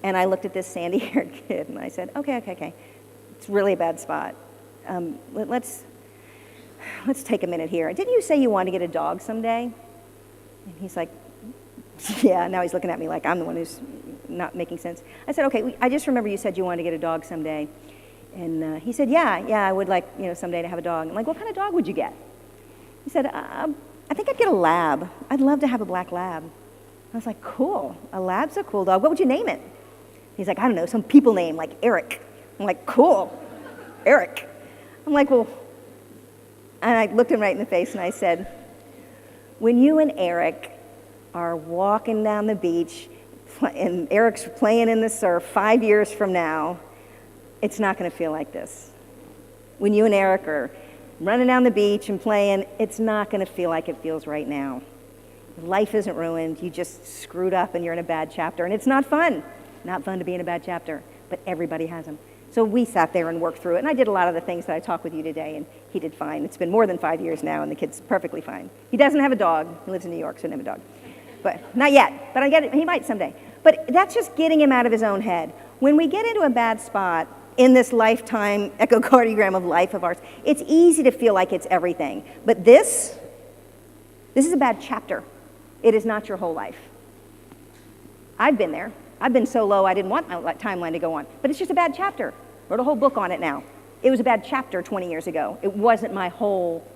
And I looked at this sandy-haired kid, and I said, okay. It's really a bad spot. Let's take a minute here. Didn't you say you wanted to get a dog someday? And he's like, yeah. Now he's looking at me like I'm the one who's not making sense. I said, okay, I just remember you said you wanted to get a dog someday. And he said, yeah, I would like, someday to have a dog. I'm like, what kind of dog would you get? He said, I think I'd get a lab. I'd love to have a black lab. I was like, cool. A lab's a cool dog. What would you name it? He's like, I don't know, some people name, like Eric. I'm like, cool, Eric. I'm like, well, and I looked him right in the face and I said, when you and Eric are walking down the beach and Eric's playing in the surf 5 years from now, it's not going to feel like this. When you and Eric are running down the beach and playing, it's not going to feel like it feels right now. Life isn't ruined. You just screwed up and you're in a bad chapter. And it's not fun. Not fun to be in a bad chapter, but everybody has them. So we sat there and worked through it. And I did a lot of the things that I talked with you today, and he did fine. It's been more than 5 years now, and the kid's perfectly fine. He doesn't have a dog. He lives in New York, so he doesn't have a dog. But not yet. But I get it. He might someday. But that's just getting him out of his own head. When we get into a bad spot in this lifetime echocardiogram of life of ours, it's easy to feel like it's everything. But this is a bad chapter. It is not your whole life. I've been there. I've been so low I didn't want my timeline to go on. But it's just a bad chapter. Wrote a whole book on it now. It was a bad chapter 20 years ago. It wasn't my whole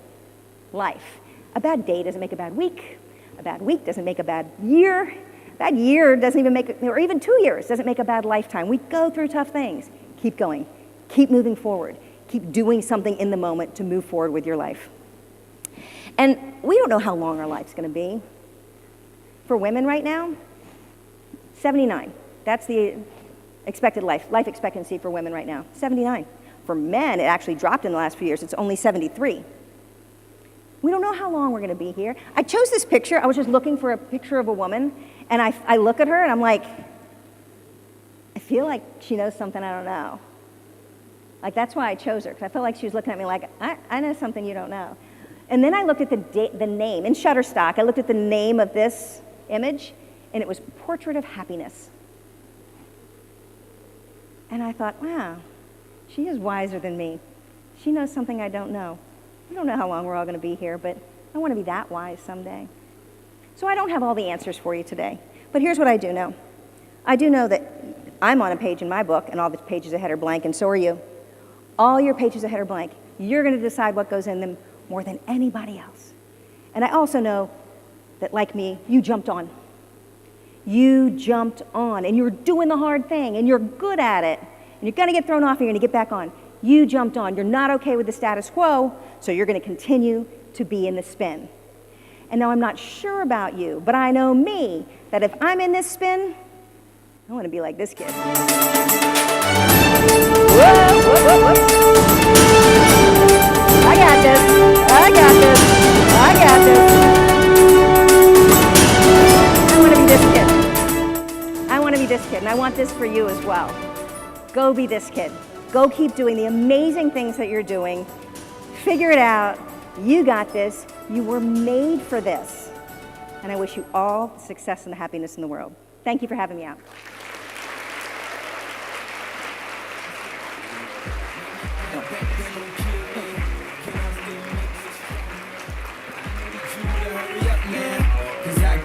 life. A bad day doesn't make a bad week. A bad week doesn't make a bad year. A bad year doesn't even make, or even 2 years doesn't make a bad lifetime. We go through tough things. Keep going. Keep moving forward. Keep doing something in the moment to move forward with your life. And we don't know how long our life's going to be. For women right now, 79. That's the expected life expectancy for women right now, 79. For men, it actually dropped in the last few years. It's only 73. We don't know how long we're going to be here. I chose this picture. I was just looking for a picture of a woman, and I look at her, and I'm like, I feel like she knows something I don't know. Like, that's why I chose her, because I felt like she was looking at me like, I know something you don't know. And then I looked at the name. In Shutterstock, I looked at the name of this image, and it was Portrait of Happiness. And I thought, wow, she is wiser than me. She knows something I don't know. I don't know how long we're all going to be here, but I want to be that wise someday. So I don't have all the answers for you today, but here's what I do know. I do know that I'm on a page in my book, and all the pages ahead are blank, and so are you. All your pages ahead are blank. You're going to decide what goes in them more than anybody else. And I also know that, like me, you jumped on. You jumped on, and you're doing the hard thing, and you're good at it, and you're going to get thrown off, and you're going to get back on. You jumped on. You're not okay with the status quo, so you're going to continue to be in the spin. And now I'm not sure about you, but I know me, that if I'm in this spin, I want to be like this kid. Whoa, whoa, whoa, whoa. I got this. I got this. I got this. I want to be this kid. I want to be this kid, and I want this for you as well. Go be this kid. Go keep doing the amazing things that you're doing. Figure it out. You got this. You were made for this. And I wish you all the success and the happiness in the world. Thank you for having me out.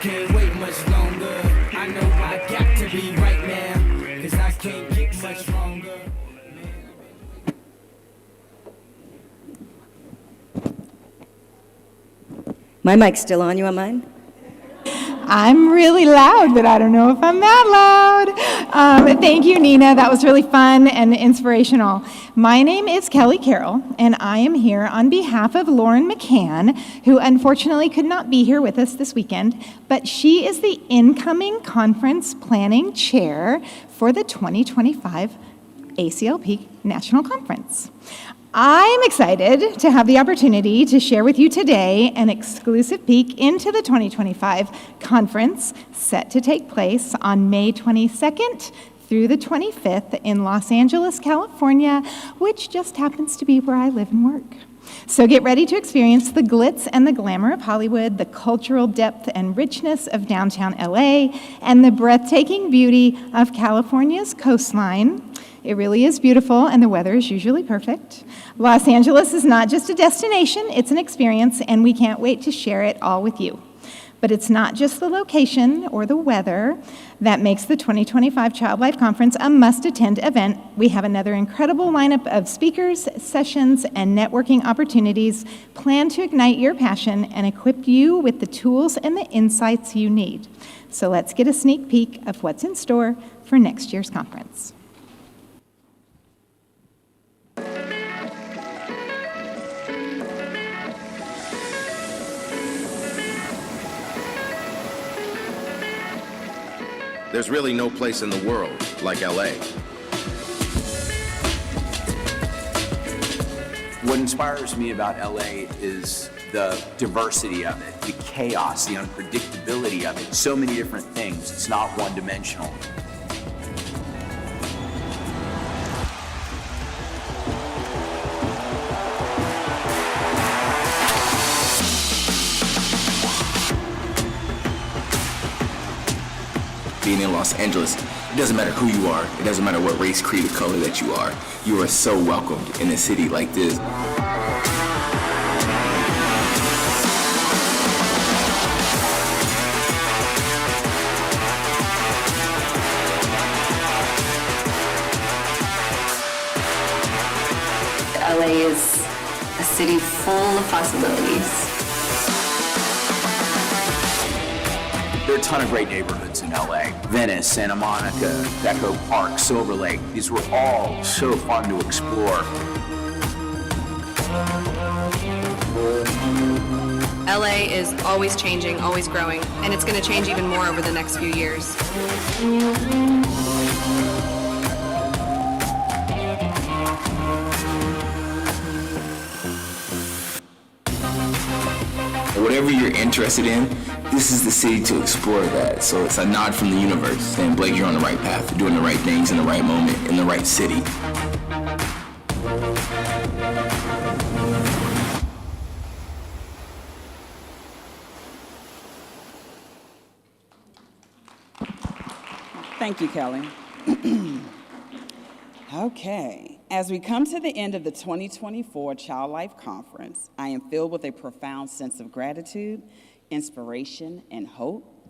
Can't wait much longer. I know I got to be right now, 'cause I can't get much longer. My mic's still on. You want mine? I'm really loud, but I don't know if I'm that loud. Thank you, Nina. That was really fun and inspirational. My name is Kelly Carroll, and I am here on behalf of Lauren McCann, who unfortunately could not be here with us this weekend, but she is the incoming conference planning chair for the 2025 ACLP National Conference. I'm excited to have the opportunity to share with you today an exclusive peek into the 2025 conference set to take place on May 22nd through the 25th in Los Angeles, California, which just happens to be where I live and work. So get ready to experience the glitz and the glamour of Hollywood, the cultural depth and richness of downtown LA, and the breathtaking beauty of California's coastline. It really is beautiful, and the weather is usually perfect. Los Angeles is not just a destination, it's an experience, and we can't wait to share it all with you. But it's not just the location or the weather that makes the 2025 Child Life Conference a must-attend event. We have another incredible lineup of speakers, sessions, and networking opportunities planned to ignite your passion and equip you with the tools and the insights you need. So let's get a sneak peek of what's in store for next year's conference. There's really no place in the world like LA. What inspires me about LA is the diversity of it, the chaos, the unpredictability of it. So many different things. It's not one-dimensional. being in Los Angeles, it doesn't matter who you are, it doesn't matter what race, creed, or color that you are so welcomed in a city like this. LA is a city full of possibilities. There are a ton of great neighborhoods in LA. Venice, Santa Monica, Echo Park, Silver Lake. These were all so fun to explore. LA is always changing, always growing, and it's going to change even more over the next few years. Whatever you're interested in, this is the city to explore that. So it's a nod from the universe saying, Blake, you're on the right path. You're doing the right things in the right moment, in the right city. Thank you, Kelly. Okay, as we come to the end of the 2024 Child Life Conference, I am filled with a profound sense of gratitude, inspiration, and hope.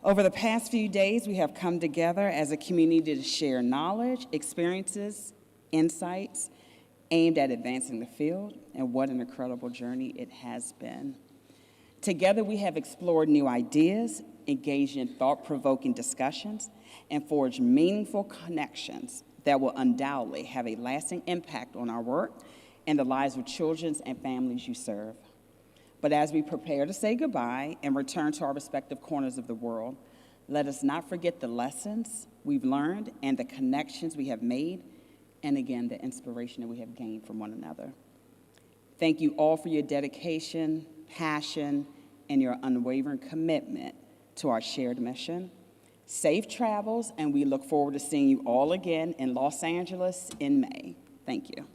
Over the past few days, we have come together as a community to share knowledge, experiences, insights aimed at advancing the field, and what an incredible journey it has been. Together, we have explored new ideas, engaged in thought-provoking discussions, and forged meaningful connections that will undoubtedly have a lasting impact on our work and the lives of children and families you serve. But as we prepare to say goodbye and return to our respective corners of the world, let us not forget the lessons we've learned and the connections we have made, and again, the inspiration that we have gained from one another. Thank you all for your dedication, passion, and your unwavering commitment to our shared mission. Safe travels, and we look forward to seeing you all again in Los Angeles in May. Thank you.